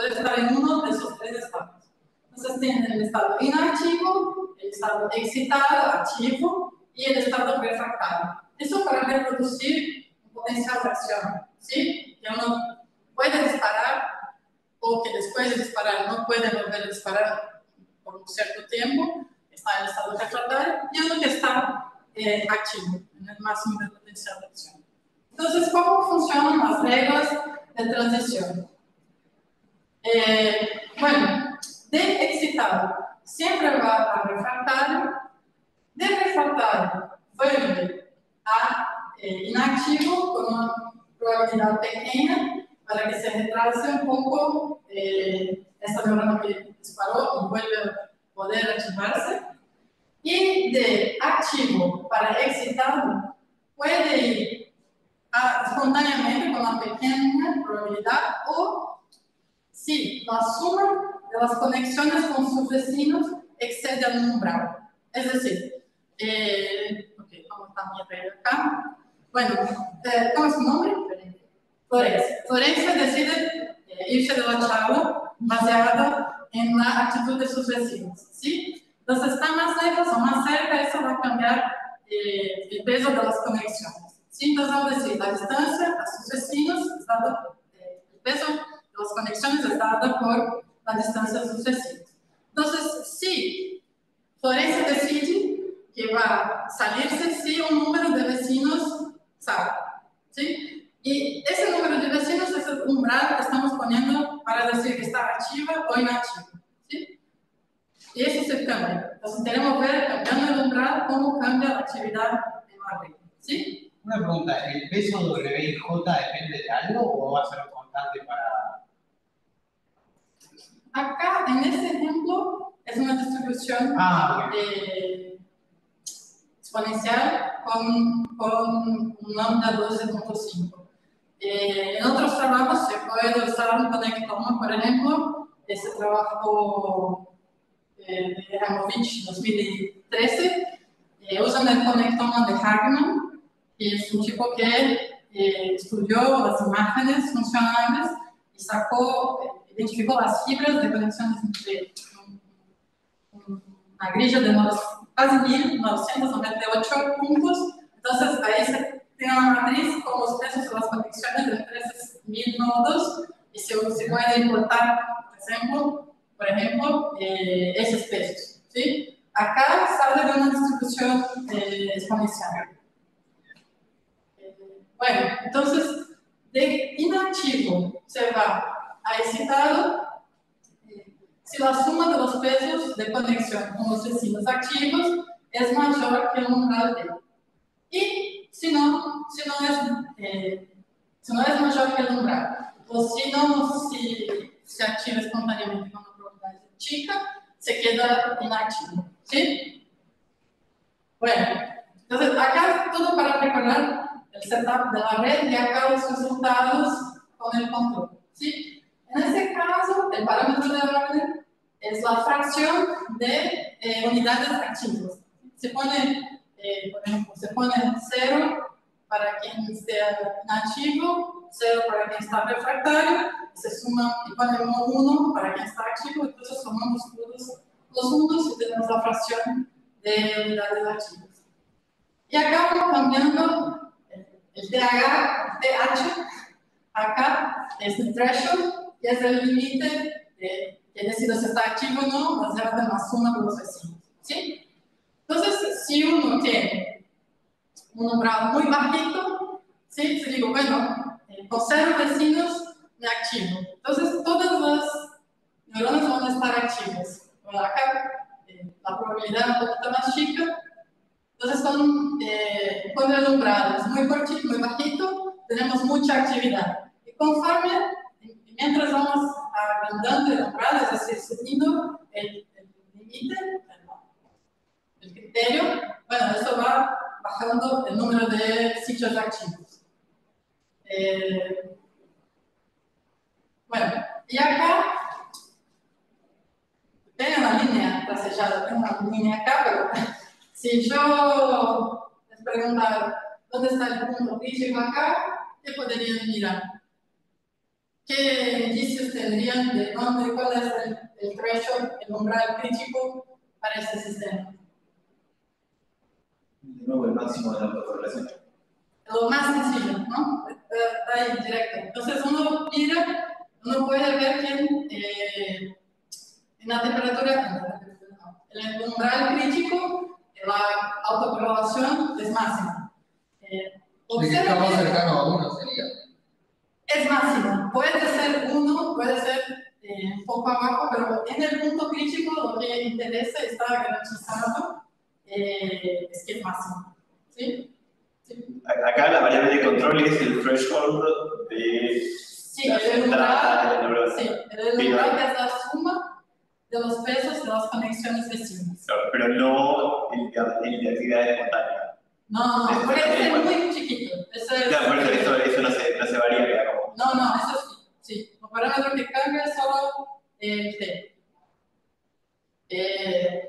estar en uno de esos tres estados. Entonces, tiene el estado inactivo, el estado excitado, activo, y el estado refractario. Eso para reproducir un potencial de acción, ¿sí? Que uno puede disparar o que después de disparar no puede volver a disparar por un cierto tiempo, está en el estado refractario, y uno que está activo, en el máximo de potencial de acción. Entonces, ¿cómo funcionan las reglas de transición? Bueno, de excitado siempre va a refractario, de refractario vuelve a inactivo con una probabilidad pequeña para que se retrase un poco esta neurona que disparó y vuelve a poder activarse. Y de activo para excitado puede ir espontáneamente con una pequeña probabilidad o si la suma de las conexiones con sus vecinos excede al umbral. Es decir, ¿cómo está mi regla acá? Bueno, ¿cómo es su nombre? Florencia. Florencia decide irse de la charla baseada en la actitud de sus vecinos, ¿sí? Entonces, está más lejos o más cerca, eso va a cambiar el peso de las conexiones, ¿sí? Entonces, vamos a decir, la distancia a sus vecinos, el peso de las conexiones es dado por la distancia a sus vecinos. Entonces, si Florencia decide que va a salirse si un número de vecinos sale, ¿sí? Y ese número de vecinos es el umbral que estamos poniendo para decir que está activa o inactiva, ¿sí? Y eso se cambia. Entonces, queremos ver, cambiando el umbral, cómo cambia la actividad en la red, ¿sí? Una pregunta, ¿el peso W y J depende de algo o va a ser constante para...? Acá, en este ejemplo, es una distribución exponencial con un lambda 12.5. En otros trabajos se puede usar un conectoma, por ejemplo, ese trabajo de Ramovich 2013, usan el conectoma de Hagman, que es un tipo que estudió las imágenes funcionales y identificó las fibras de conexiones entre una grilla de casi 1998 puntos. Entonces, ahí se tiene una matriz con los pesos de las conexiones de 13.000 nodos y se puede importar, por ejemplo, esos pesos, ¿sí? Acá sale de una distribución exponencial. Bueno, entonces, de inactivo se va a excitado si la suma de los pesos de conexión con los vecinos activos es mayor que el umbral D. Y si no es mayor que el umbral, o si se activa espontáneamente con una probabilidad chica, se queda inactivo, ¿sí? Bueno, entonces acá todo para recordar el setup de la red y acá los resultados con el control, ¿sí? En este caso, el parámetro de orden es la fracción de unidades activas. Se pone, por ejemplo, se pone 0 para quien esté inactivo, 0 para quien está refractario, se suma y ponemos 1 para quien está activo, entonces sumamos todos los mundos y tenemos la fracción de unidades activas. Y acá vamos cambiando el TH, acá es el threshold, que es el límite que decide si está activo o no, baseado en la suma de los vecinos. ¿Sí? Entonces, si uno tiene un umbral muy bajito, ¿sí? Si digo, bueno, con 0 vecinos me activo. Entonces, todas las neuronas van a estar activas. Bueno, acá la probabilidad es un poquito más chica. Entonces, cuando el umbral es muy cortito, muy bajito, tenemos mucha actividad. Y conforme, mientras vamos agrandando el umbral, es decir, subiendo el límite, el criterio, bueno, eso va bajando el número de sitios activos. Bueno, y acá tengo una línea tracellada, tengo una línea acá, pero si yo les preguntara dónde está el punto crítico acá, ¿qué podrían mirar? ¿Qué indicios tendrían de dónde, cuál es el threshold, el umbral crítico para este sistema? De nuevo, el máximo de la autocorrelación. Lo más sencillo, ¿no? Ahí, directo. Entonces uno mira, uno puede ver que en la temperatura, en el umbral crítico, la autocorrelación es máxima. El que está más cercano a 1 sería. Es máxima. Puede ser 1, puede ser un poco abajo, pero en el punto crítico lo que interesa está garantizado es que es máximo. ¿Sí? ¿Sí? Acá la variable de control es el threshold de Sí, la el entrada de la umbral, neurona. sí, el umbral es la suma de los pesos de las conexiones vecinas. Claro, pero no el de actividad espontánea. No, puede ser muy chiquito. Eso es, Claro, por eso no se varía, queda como. no, eso sí. El parámetro que cambia es solo el T.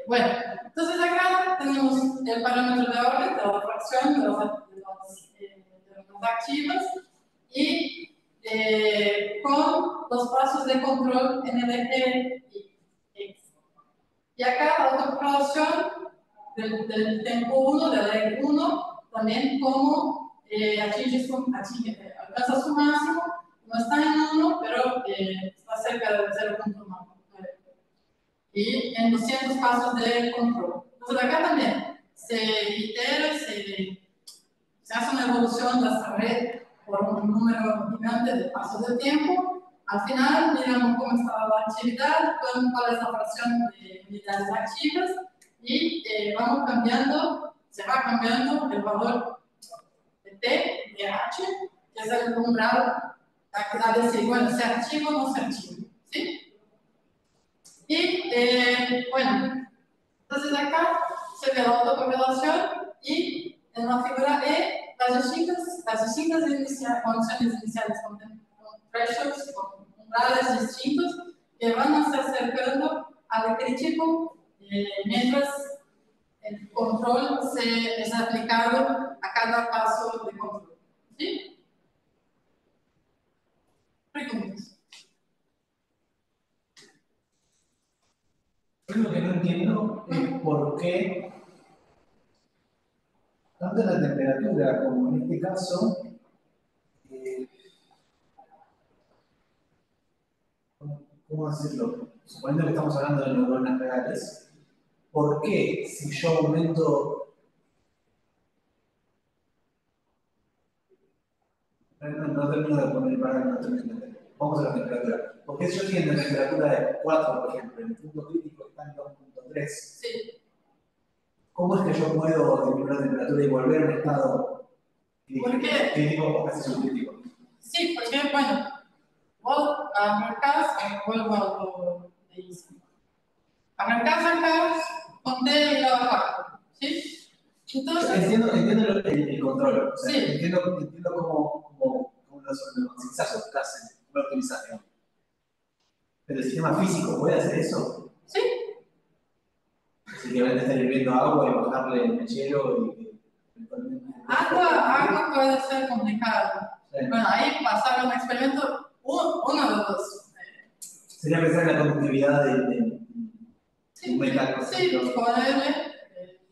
Bueno, entonces acá tenemos el parámetro de orden, de la fracción de las activas y con los pasos de control en el eje X. Y acá la autocorrelación del tiempo 1, del eje 1, también como alcanza su máximo, no está en 1, pero está cerca del 0.9. Y en 200 pasos de control. Entonces acá también se itera, se hace una evolución de esta red por un número gigante de pasos de tiempo. Al final miramos cómo está la actividad, cuál es la fracción de unidades activas y vamos cambiando, se va cambiando el valor de T, de H, que es el umbral a decir, bueno, se activo o no se activo. ¿Sí? Y bueno, entonces acá se ve la autocorrelación y en la figura E las distintas condiciones iniciales con thresholds, con umbrales distintos que van a estar acercando al crítico mientras el control es aplicado a cada paso de control. ¿Sí? Preguntas. Yo lo que no entiendo es por qué, tanto en la temperatura como en este caso, ¿cómo decirlo? Suponiendo que estamos hablando de neuronas reales, ¿por qué si yo aumento... No termino de poner el parámetro, no termino de entender. Vamos a la temperatura. ¿Por qué si yo estoy en la temperatura de 4, por ejemplo, en el punto crítico está en 2.3? Sí. ¿Cómo es que yo puedo disminuir la temperatura y volver a un estado crítico o casi subcrítico? Sí, porque, bueno, vos arrancás, vuelvo a lo de Isa. Arrancás acá, ponte la abajo, ¿sí? Entonces, Entiendo el control, o sea, sí. entiendo cómo los optimizazos que hacen, una optimización. ¿Pero el sistema físico puede hacer eso? Sí. Así que van a estar hirviendo agua y bajarle el mechero y eventualmente Agua puede ser complicado. Sí. Bueno, ahí pasaron un experimento, uno de los... Sería pensar en la conductividad de sí, metal. sí, ponerle,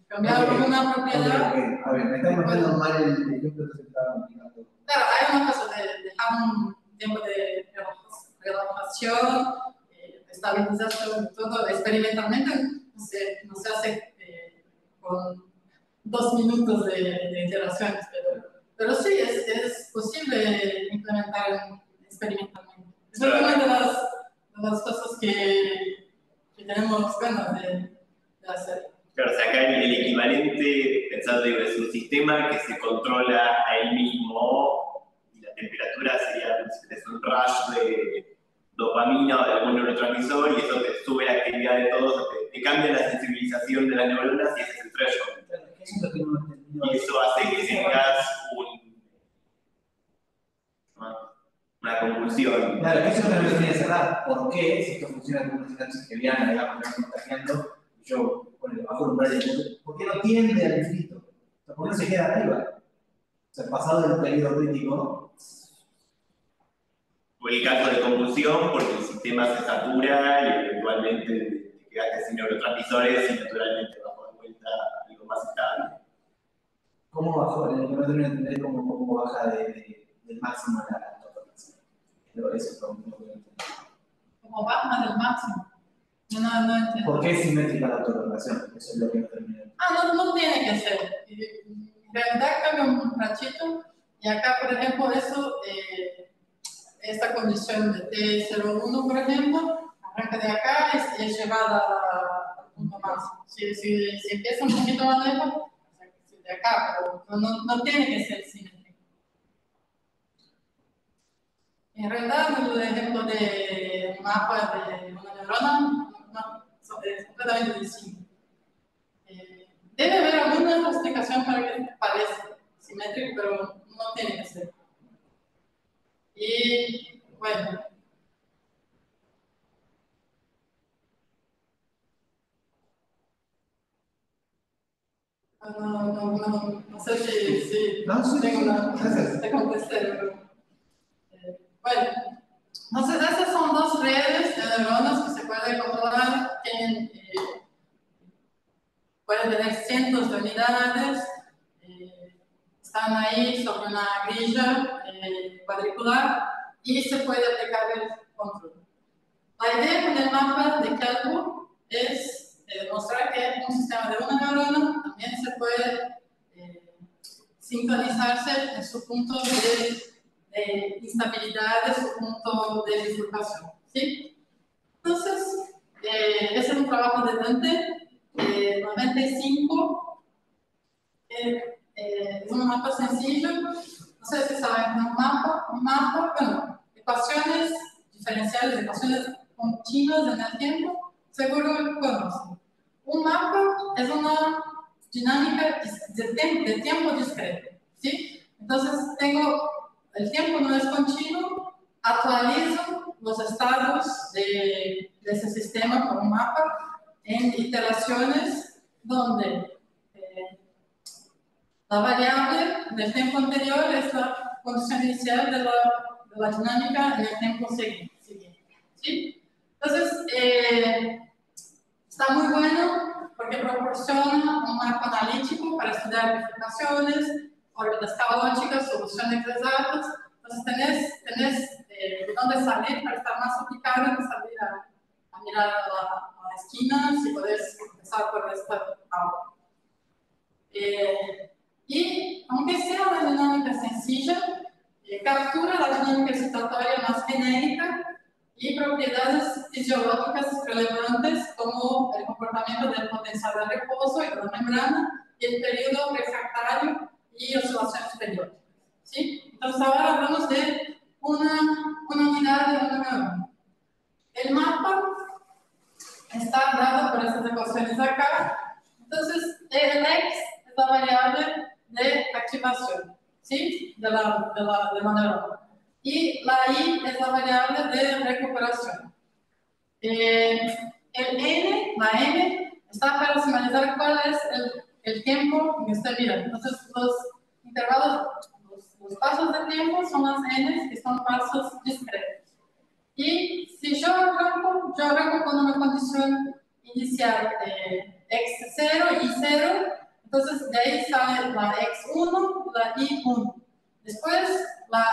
cambiar por una propiedad. A ver, me está imaginando mal el ejemplo que se estaba complicando. Claro, hay una cosa de dejar un tiempo de relajación, estabilización, todo experimentalmente, no se hace con 2 minutos de iteraciones, pero sí, es posible implementar experimentalmente. Es una de las cosas que tenemos ganas de hacer. Claro, o sea, acá el equivalente, pensando, digo, es un sistema que se controla a él mismo y la temperatura sería es un rush de dopamina o de algún neurotransmisor y eso te sube la actividad de todos, te cambia la sensibilización de las neuronas y ese es el threshold. Eso es lo que no he entendido. Y eso hace que tengas una convulsión. Claro, eso es lo que me tiene que cerrar. ¿Por qué? Si esto funciona como una sinapsis keviana, digamos, que va contagiando, y yo, bueno, bajo el umbral de ¿por qué no tiende al infinito? O sea, ¿por qué no se queda arriba? O sea, pasado del periodo crítico. O el caso de convulsión, porque el sistema se satura y eventualmente te quedaste sin neurotransmisores y naturalmente bajo de vuelta algo más estable. ¿Cómo bajó? No termino de entender cómo baja del máximo a la tolerancia. Pero eso es lo único que no entiendo. Como baja del máximo. No entiendo. ¿Por qué es simétrica la autorregulación? Eso es lo que no termino de entender. No tiene que ser. En realidad cambia un rachito y acá, por ejemplo, esta condición de T01, por ejemplo, arranca de acá y es llevada al punto máximo. Si empieza un poquito más lejos, de acá, pero no tiene que ser simétrico. En realidad, el ejemplo de un mapa de una neurona es completamente distinto. Debe haber alguna explicación para que parezca simétrico, pero no tiene que ser. Y bueno. No sé si tengo una. Te contesté, pero. Bueno. Entonces, estas son dos redes de neuronas que se pueden controlar, pueden tener cientos de unidades, están ahí sobre una grilla cuadricular y se puede aplicar el control. La idea con el mapa de Kelvin es demostrar que un sistema de una neurona también se puede sincronizarse en su punto de instabilidad, de su punto de bifurcación. ¿Sí? Entonces, ese es un trabajo de Dante, 95. Es un mapa sencillo. No sé si saben, un mapa, bueno, ecuaciones diferenciales, ecuaciones continuas en el tiempo, seguro lo conocen. Un mapa es una dinámica de tiempo discreto, ¿sí? Entonces, el tiempo no es continuo, actualizo los estados de ese sistema con un mapa en iteraciones donde la variable del tiempo anterior es la condición inicial de la dinámica en el tiempo siguiente. ¿Sí? Entonces, está muy bueno porque proporciona un marco analítico para estudiar bifurcaciones, órbitas caóticas, soluciones exactas. Entonces, tenés de dónde salir para estar más aplicado, no salir a mirar a la esquina, si podés empezar por esta aula. Y aunque sea una dinámica sencilla, captura la dinámica excitatoria más genérica y propiedades fisiológicas relevantes como el comportamiento del potencial de reposo y de la membrana y el periodo refractario y oscilaciones periódicas. ¿Sí? Entonces ahora hablamos de una unidad de una neurona. El mapa está dado por estas ecuaciones acá. Entonces el X es la variable de activación, ¿sí? de la neurona. Y la I es la variable de recuperación. La N, está para señalizar cuál es el tiempo en que esté mirando. Entonces, intervalos, los pasos de tiempo son las n, que son pasos discretos. Y si yo arranco con una condición inicial de x0 y 0, entonces de ahí sale la x1 y la y1. Después la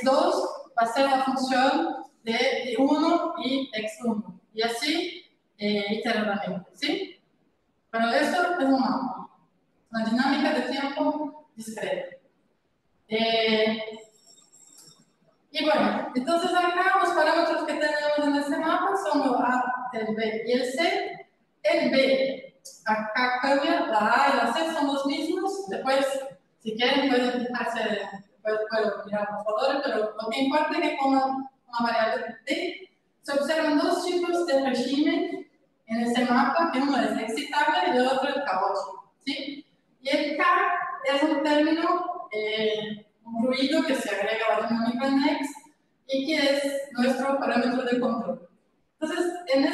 x2 va a ser la función de y1 y x1. Y así iterativamente, ¿sí? Pero eso es una dinámica de tiempo discreta. Y bueno, entonces acá los parámetros que tenemos en este mapa son el A, el B y el C. El B, acá cambia, la A y la C son los mismos. Después, si quieren, pueden fijarse, puedo mirar los valores, pero lo que importa es que con una variable D se observan dos tipos de régimen en este mapa, que uno es excitable y el otro es caótico, ¿sí? Y el K es un término, un ruido que se agrega a la dinámica en X y que es nuestro parámetro de control. Entonces, en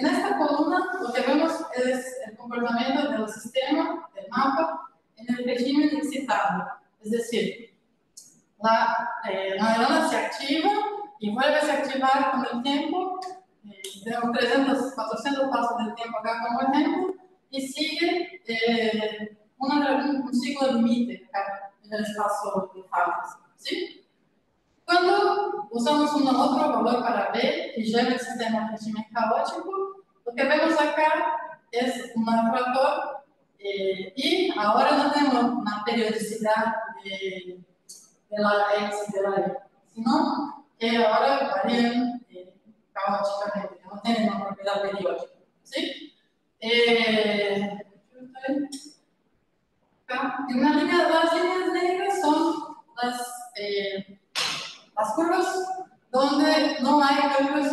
esta columna lo que vemos es el comportamiento del sistema, del mapa, en el régimen excitable. Es decir, la neurona se activa y vuelve a se activar con el tiempo. Tenemos 300, 400 pasos del tiempo acá como ejemplo, y sigue un ciclo límite acá en el espacio de fases, ¿sí? Cuando usamos otro valor para B y lleva el sistema a régimen caótico, lo que vemos acá es un ecuador y ahora no tenemos una periodicidad de la X y de la Y, sino que ahora varían caóticamente, no tienen una propiedad periódica, ¿sí? Las líneas negras son las curvas donde no hay cambios,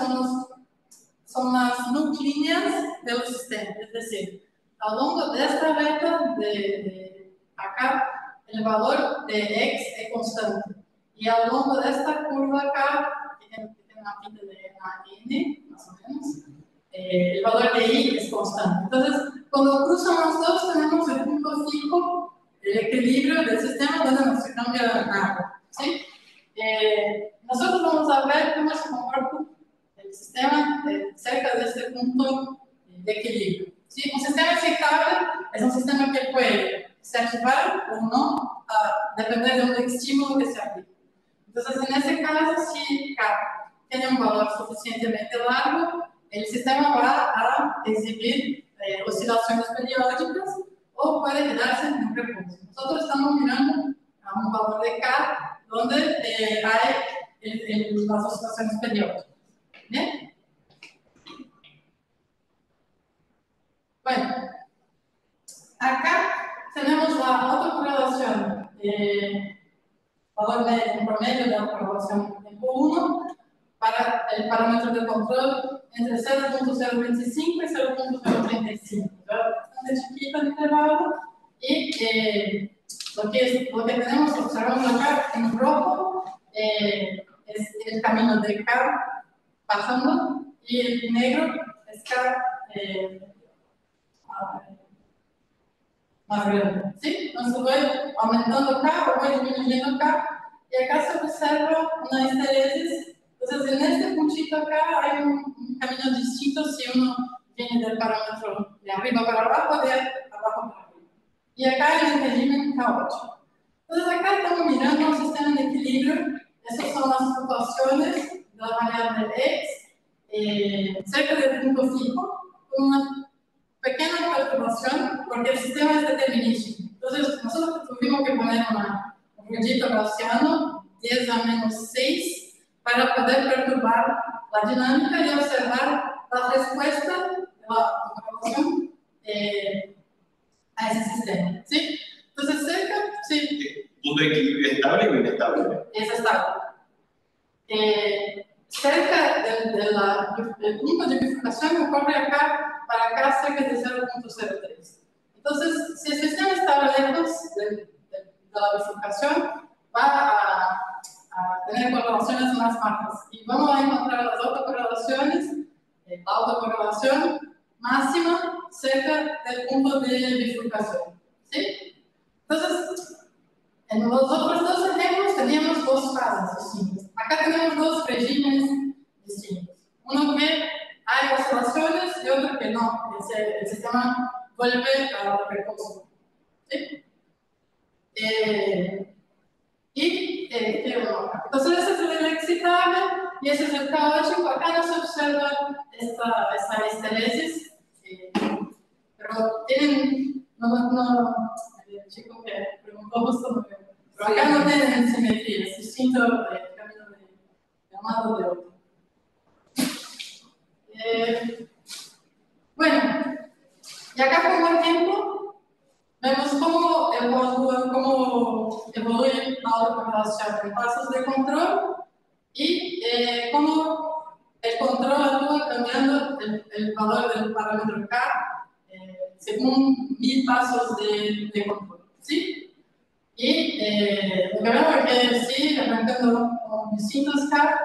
son las nuclíneas del sistema, es decir, a lo largo de esta recta de acá, el valor de x es constante, y a lo largo de esta curva acá, que tiene una pinta de una n, más o menos, el valor de y es constante. Entonces, cuando cruzan los dos, tenemos el punto fijo, el equilibrio del sistema donde no se cambia nada, ¿sí? Nosotros vamos a ver cómo se comporta el sistema cerca de este punto de equilibrio, ¿sí? Un sistema excitable es un sistema que puede se activar o no a depender de un estímulo que se aplique. Entonces, en este caso, si K tiene un valor suficientemente largo, el sistema va a exhibir oscilaciones periódicas o puede quedarse en reposo. Nosotros estamos mirando a un valor de K donde hay las oscilaciones periódicas. ¿Bien? Bueno, acá tenemos la autocorrelación, valor medio, promedio de autocorrelación tiempo 1 para el parámetro de control entre 0.025 y 0.035. Bastante chiquito el intervalo y lo que tenemos observando acá en rojo es el camino de K pasando y el negro es K más grande, ¿sí? Entonces voy aumentando K o voy disminuyendo K y acá se observa una histeresis. Entonces en este puntito acá hay un camino distinto si uno viene del parámetro de arriba para abajo o de abajo para arriba. Y acá hay un régimen caótico. Entonces acá estamos mirando un sistema de equilibrio. Esas son las fluctuaciones de la variable x cerca del punto fijo, con una pequeña perturbación, porque el sistema es determinístico. Entonces nosotros tuvimos que poner un ruidito gaussiano 10 a menos 6 para poder perturbar la dinámica y observar la respuesta de la observación a ese sistema, ¿sí? Entonces, cerca, sí. ¿Punto de equilibrio estable o inestable? Es estable. Cerca del punto de bifurcación ocurre acá, para acá, cerca de 0.03. Entonces, si el sistema está lejos de la bifurcación, va a tener correlaciones más bajas. Y vamos a encontrar las autocorrelaciones, la autocorrelación máxima cerca del punto de bifurcación, ¿sí? Entonces, En los otros dos ejemplos teníamos dos fases distintas. Acá tenemos dos regímenes distintos. Uno que hay oscilaciones y otro que no. El sistema vuelve a reposo. ¿Sí? Entonces ese es el excitable y ese es el caótico. Acá no se observa esta histeresis, pero tienen, el chico que preguntó justo, pero acá no tienen simetría, es distinto del camino de llamado de otro. Bueno, y acá como ejemplo, vemos cómo evoluye la autorregulación en pasos de control y cómo el control actúa cambiando el valor del parámetro K según 1000 pasos de control. ¿Sí? Y lo que vemos es que sí, arrancando con distintos K,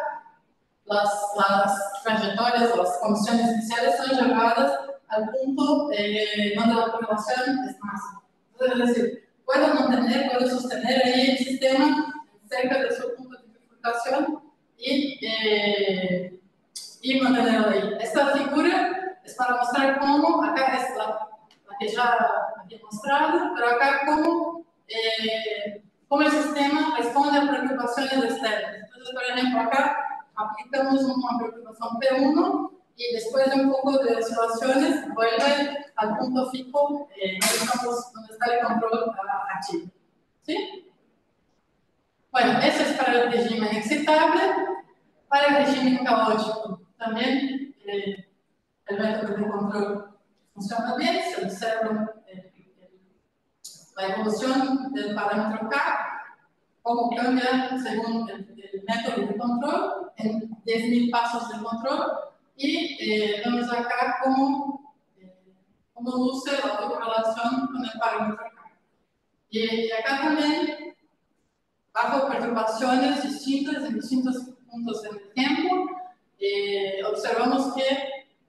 las trayectorias, las condiciones iniciales son llevadas al punto donde la correlación es máxima. Es decir, puedo sostener ahí el sistema cerca de su punto de bifurcación y mantenerlo ahí. Esta figura es para mostrar cómo, acá es la que ya había mostrado, pero acá cómo el sistema responde a preocupaciones externas. Entonces, por ejemplo, acá aplicamos una preocupación P1 y después de un poco de oscilaciones vuelve al punto fijo donde está el control activo. ¿Sí? Bueno, eso es para el régimen excitable. Para el régimen caótico también el método de control funciona bien, se observa la evolución del parámetro K, cómo cambia según el método de control en 10.000 pasos de control y vemos acá cómo luce la autorrelación con el parámetro K. Y acá también, bajo perturbaciones distintas en distintos puntos del tiempo, observamos que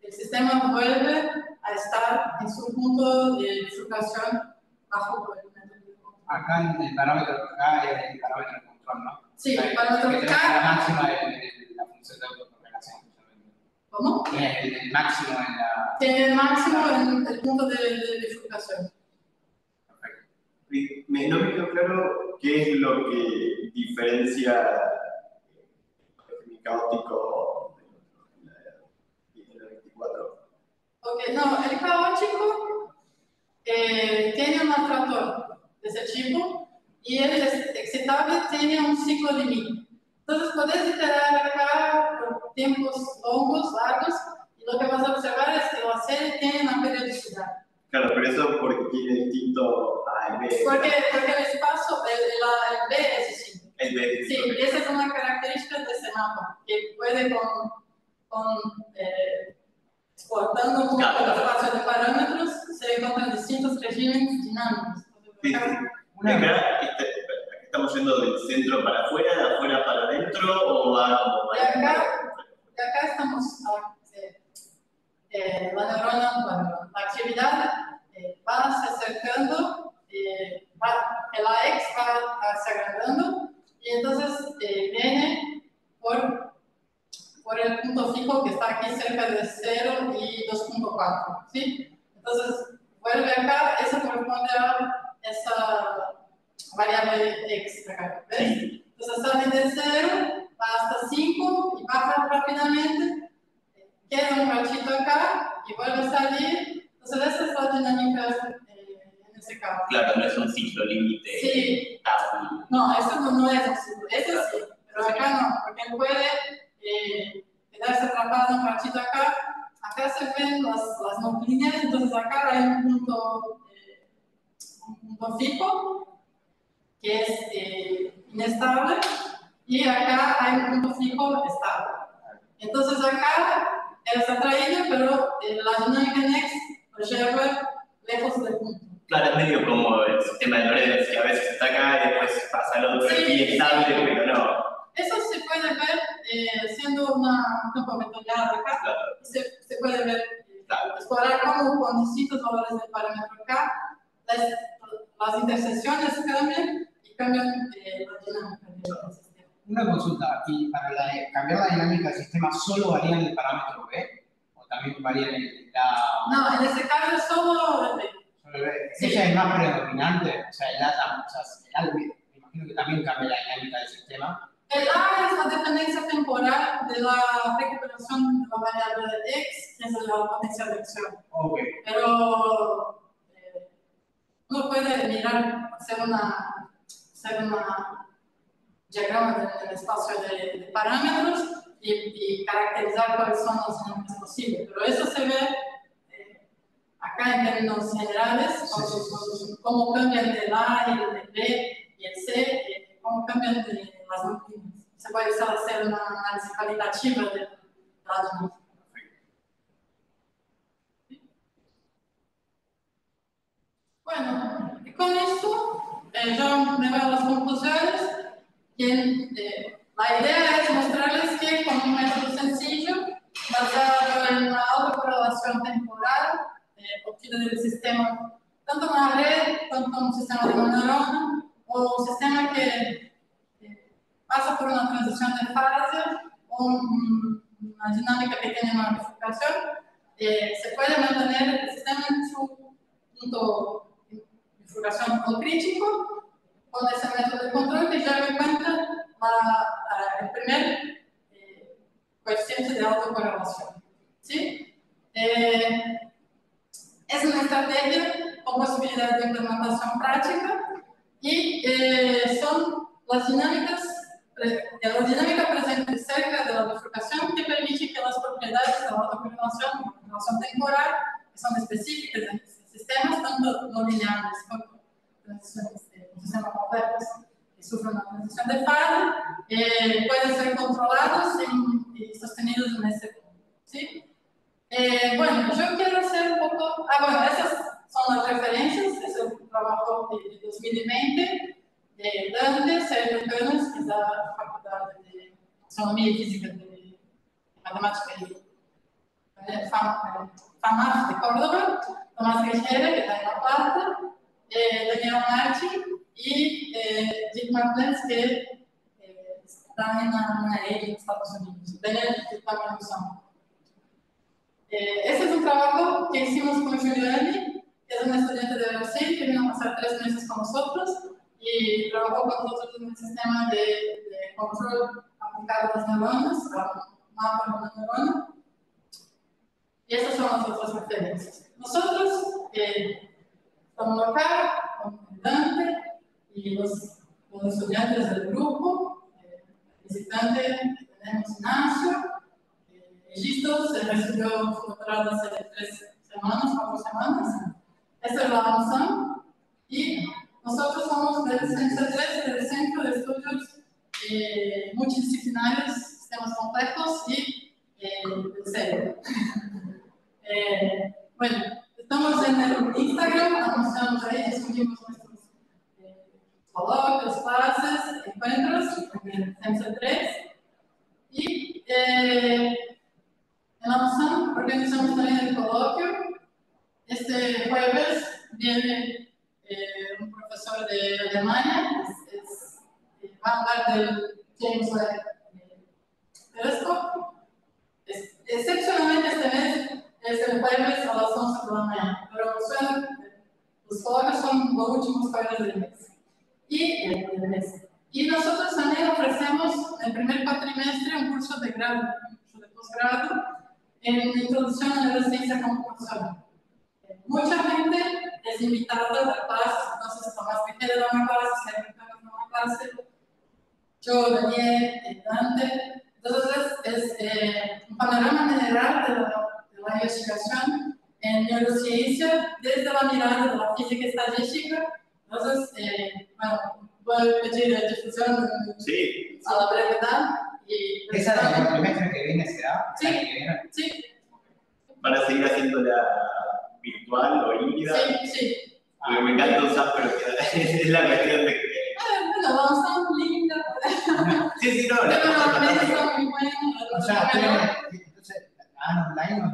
el sistema vuelve a estar en su punto de bifurcación bajo el método de control. Acá en el parámetro K es el parámetro de control, ¿no? Sí, el parámetro que K. la máxima de la función de autorrelación. ¿Cómo? El máximo en la. Tiene el máximo en el punto de bifurcación. Perfecto. No me quedó claro qué es lo que diferencia el caótico de la 24. Ok, no, el caótico tiene un atractor de ese tipo y el excitable tiene un ciclo limite. Entonces puedes iterar acá por tiempos largos, y lo que vas a observar es que la serie tiene una periodicidad. Claro, pero eso porque tiene distinto A y B. Porque el espacio, el B es distinto. El B es distinto. Sí, esa es una característica de ese mapa, que puede exportando un poco el espacio de parámetros, se encuentran distintos regímenes dinámicos. Sí, sí. Acá estamos yendo del centro para afuera, de afuera para adentro, o va como de acá estamos, la neurona, la actividad va se acercando, el AX va se agrandando, y entonces viene por el punto fijo que está aquí cerca de 0 y 2.4, ¿sí? Entonces, vuelve acá, eso corresponde a esa variable x acá, ¿ves? Entonces sale de 0, va hasta 5 y baja rápidamente, queda un ratito acá y vuelve a salir. Entonces esa es la dinámica en ese caso. Claro, no es un ciclo límite. Sí. No, eso no es un ciclo, ese sí, pero acá no, porque él puede quedarse atrapado un ratito acá. Acá se ven las no líneas, entonces acá hay un punto fijo que es inestable y acá hay un punto fijo estable. Entonces acá es atraído, pero la dinámica next lo lleva lejos del punto. Claro, es medio como el sistema de Lorentz, que a veces está acá y después pasa al otro y estable, pero no. Eso se puede ver siendo una campo vectorial acá. Claro. Se puede ver, explorar cómo con distintos valores del parámetro K las intersecciones cambian y cambian la dinámica del sistema. Una consulta, ¿y para cambiar la dinámica del sistema solo varía en el parámetro B? ¿O también varía en No, en este caso solo B. solo B? Sí. ¿Ella es más predominante? O sea, el ATA, o sea, el ALB, me imagino que también cambia la dinámica del sistema. El A es la dependencia temporal de la recuperación de la variable de X, que es la potencial de acción. Ok. Pero uno puede mirar, hacer una diagrama del espacio de parámetros y caracterizar cuáles son las dinámicas posibles. Pero eso se ve acá en términos generales, cómo cambian del A y del B y el C, cómo cambian de las rutinas. Se puede hacer una análisis cualitativa de la dinámica. Bueno, y con esto yo me voy a las conclusiones. La idea es mostrarles que con un método sencillo, basado en una autocorrelación temporal, obtida del sistema, tanto una red, tanto un sistema de una neurona, o un sistema que pasa por una transición de fase, o una dinámica pequeña de una bifurcación, se puede mantener el sistema en su punto de bifurcación o crítico, con ese método de control que ya me cuenta el primer coeficiente de autocorrelación. ¿Sí? Es una estrategia con posibilidad de implementación práctica y son las dinámicas, la dinámica presente cerca de la bifurcación que permite que las propiedades de la autocorrelación, la correlación temporal, que son específicas de sistemas, tanto no lineales como transiciones de sistemas complejos que sufren una transición de fase, pueden ser controlados y sostenidos en ese punto. ¿Sí? Bueno, yo quiero hacer un poco. Bueno, esas son las referencias. Es el trabajo de 2020 de Dante, Sergio Canas, que es de la Facultad de Astronomía y Física de Matemática y FAMAF de Córdoba, Tomás Grijera, que está en La Plata, Daniel Marchi y Dietmar Plens, que está en una en Estados Unidos. Daniel está en Luzón. Ese es un trabajo que hicimos con Giuliani, que es un estudiante de Brasil que vino a pasar 3 meses con nosotros y trabajó con nosotros en un sistema de control aplicado a las neuronas, a un mapa de una neurona. Y estas son las otras referencias. Nosotros estamos acá con Dante y los estudiantes del grupo, visitante, tenemos Ignacio. Listo, se recibió su doctorado hace 3 semanas, 4 semanas. Esta es la ANSAM. Y nosotros somos del CENSA3, del Centro de Estudios Multidisciplinarios, Sistemas Complejos y del cerebro. Bueno, estamos en el Instagram, anunciamos ahí, subimos nuestros coloquios, clases, encuentros en el CENSA3. Y en la UNSAM organizamos también el coloquio. Este jueves viene un profesor de Alemania, va a hablar del James Webb Telescope. Excepcionalmente este mes es el jueves a las 11 de la mañana, pero los coloquios son los últimos jueves del mes. Y nosotros también ofrecemos en el primer cuatrimestre un curso de grado, un curso de posgrado en Introducción a la Ciencia Computacional. Mucha gente es invitada a dar clases, entonces Tomás Grijera da una clase, Sergio Canas da una clase, yo, Daniel, Dante. Entonces es un panorama general de la investigación en neurociencia desde la mirada de la física estadística. Entonces, bueno, voy a pedir difusión a la brevedad. ¿Esa del cuatrimestre que viene será? Sí, sí. ¿Van a seguir haciéndola virtual o híbrida? Sí. Porque me encanta usar, pero es la cuestión de que... Bueno, vamos a un link. Sí, no. Pero está muy bueno. O sea, entonces, online o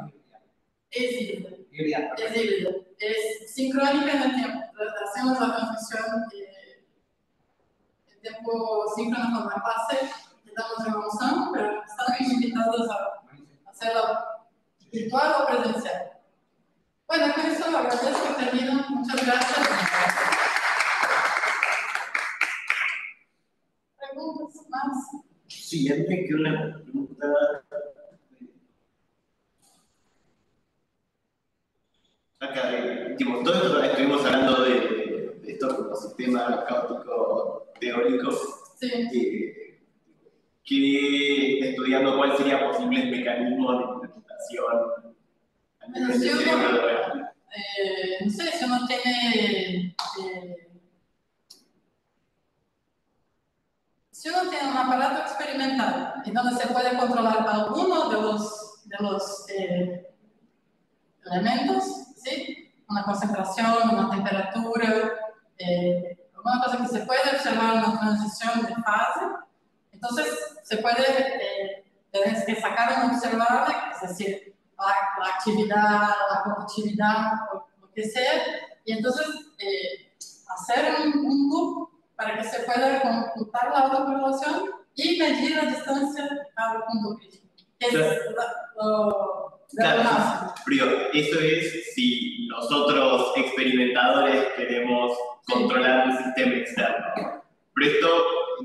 es híbrida. Es híbrido. Es sincrónica en el tiempo. Hacemos la transmisión tiempo síncrono con la clase que damos en Monsanto, pero están invitados a hacerlo virtual o presencial. Bueno, con eso agradezco, termino. Muchas gracias. ¿Preguntas más? Sí, antes que una pregunta. Acá, tipo, todo esto estuvimos hablando de esto como sistema caótico teórico. Sí. Que está estudiando cuál sería posibles mecanismos de implementación a nivel de cerebro real. No sé si uno tiene. Si uno tiene un aparato experimental en donde se puede controlar alguno de los elementos, ¿sí? Una concentración, una temperatura, alguna cosa que se puede observar una transición de fase, entonces se puede sacar un observable, es decir, la actividad, la conductividad, lo que sea, y entonces hacer un loop para que se pueda computar la autocorrelación y medir la distancia al punto crítico. Es lo máximo. Pero eso es si nosotros experimentadores queremos controlar un sistema externo. Pero esto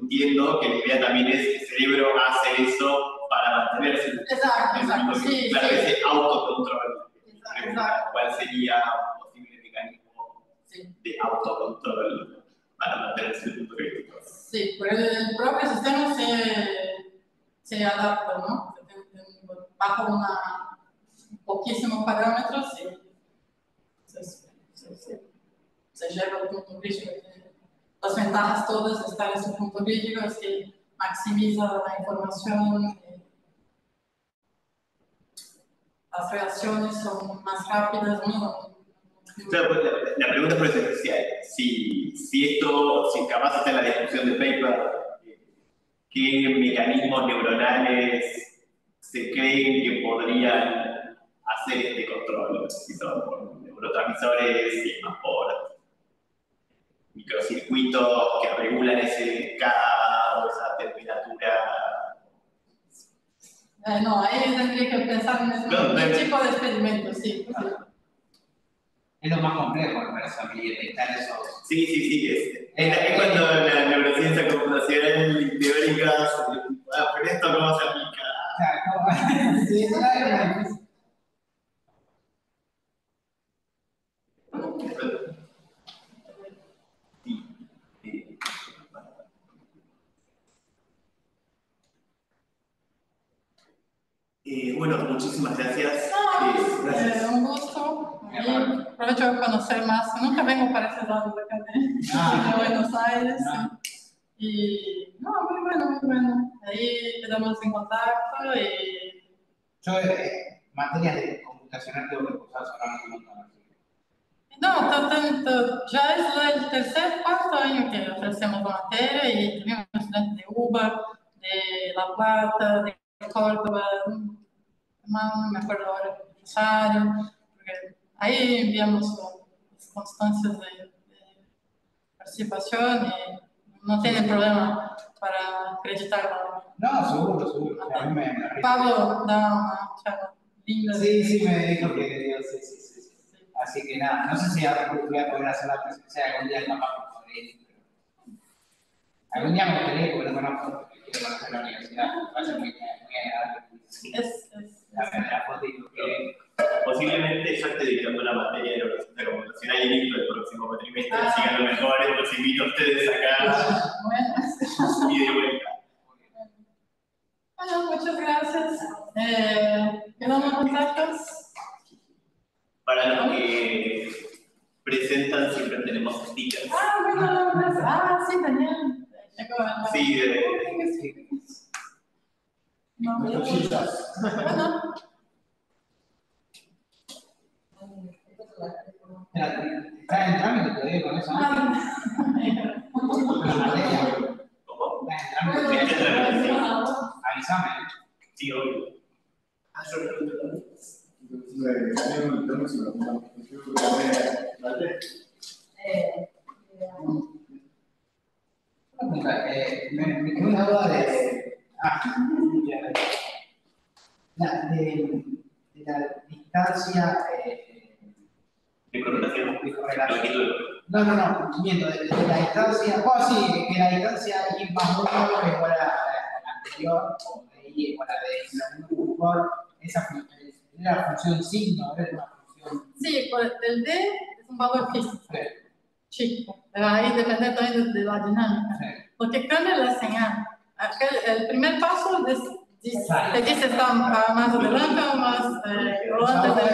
entiendo que la idea también es que el cerebro hace eso para mantenerse. Exacto, sí. Claro, sí. ese autocontrol. Exacto. ¿Cuál sería un posible mecanismo de autocontrol para mantenerse el punto crítico? Sí, pues el propio sistema se adapta, ¿no? Bajo poquísimos parámetros y se lleva al punto crítico. Las ventajas todas de estar en ese punto crítico es que maximiza la información, las reacciones son más rápidas, ¿no? Claro, pues la pregunta es especial. Si capaz está en la discusión de paper, ¿qué mecanismos neuronales se creen que podrían hacer este control? Si son por neurotransmisores, si es más por microcircuitos que regulan ese K o esa temperatura. No, ahí tendría que pensar en el tipo de experimentos, sí. Es lo más complejo, me parece a mí, detectar esos. Sí, es cuando la neurociencia computacional y teórica pero esto cómo se aplica. Sí, eso es difícil. Bueno, muchísimas gracias. Gracias. Un gusto. Aprovecho de conocer más. Nunca vengo para ese lado de acá de Buenos Aires. Y no, muy bueno. Ahí quedamos en contacto y. Yo, materias de computacional tengo que cursar solamente un montón. No, ya es el tercer, cuarto año que ofrecemos la materia y tuvimos estudiantes de UBA, de La Plata, de Córdoba, no me acuerdo ahora, de Rosario, porque ahí enviamos las constancias de participación y no tienen problema para acreditarlo. No, seguro. A mí me Pablo da una charla linda. Sí, me dijo que sí. Así que nada, no sé si voy a poder hacer la presencia algún día, capaz que podré ir. Algún día me gustaría porque no conozco, porque quiero conocer la universidad, va a ser muy agradable. La foto que Posiblemente yo esté dictando una materia de neurociencia computacional y listo el próximo cuatrimestre, así que a lo mejor los invito a ustedes acá y de vuelta. Bueno, muchas gracias. ¿Quedamos contactos? Para los que presentan siempre tenemos stickers. Bueno, gracias. Sí, Daniel. Sí, No, bueno. ¿Estás en trámite todavía con eso? ¿Cómo? ¿Estás en trámite? Avísame. Sí, obvio. Yo me pregunto también. Pregunta, me quedó una duda de. De la distancia. ¿De correlación? De correlación. Longitud. No, miento, de la distancia. Bueno, sí, que la distancia I más 1 es igual a la anterior, o de I igual a de I por esa función. Era la función signo, era una función. Sí, pues el D es un valor físico, Sí, chico. Ahí depende también de la dinámica. sí. Porque cambia la señal. El primer paso te dice está más adelante o más o antes del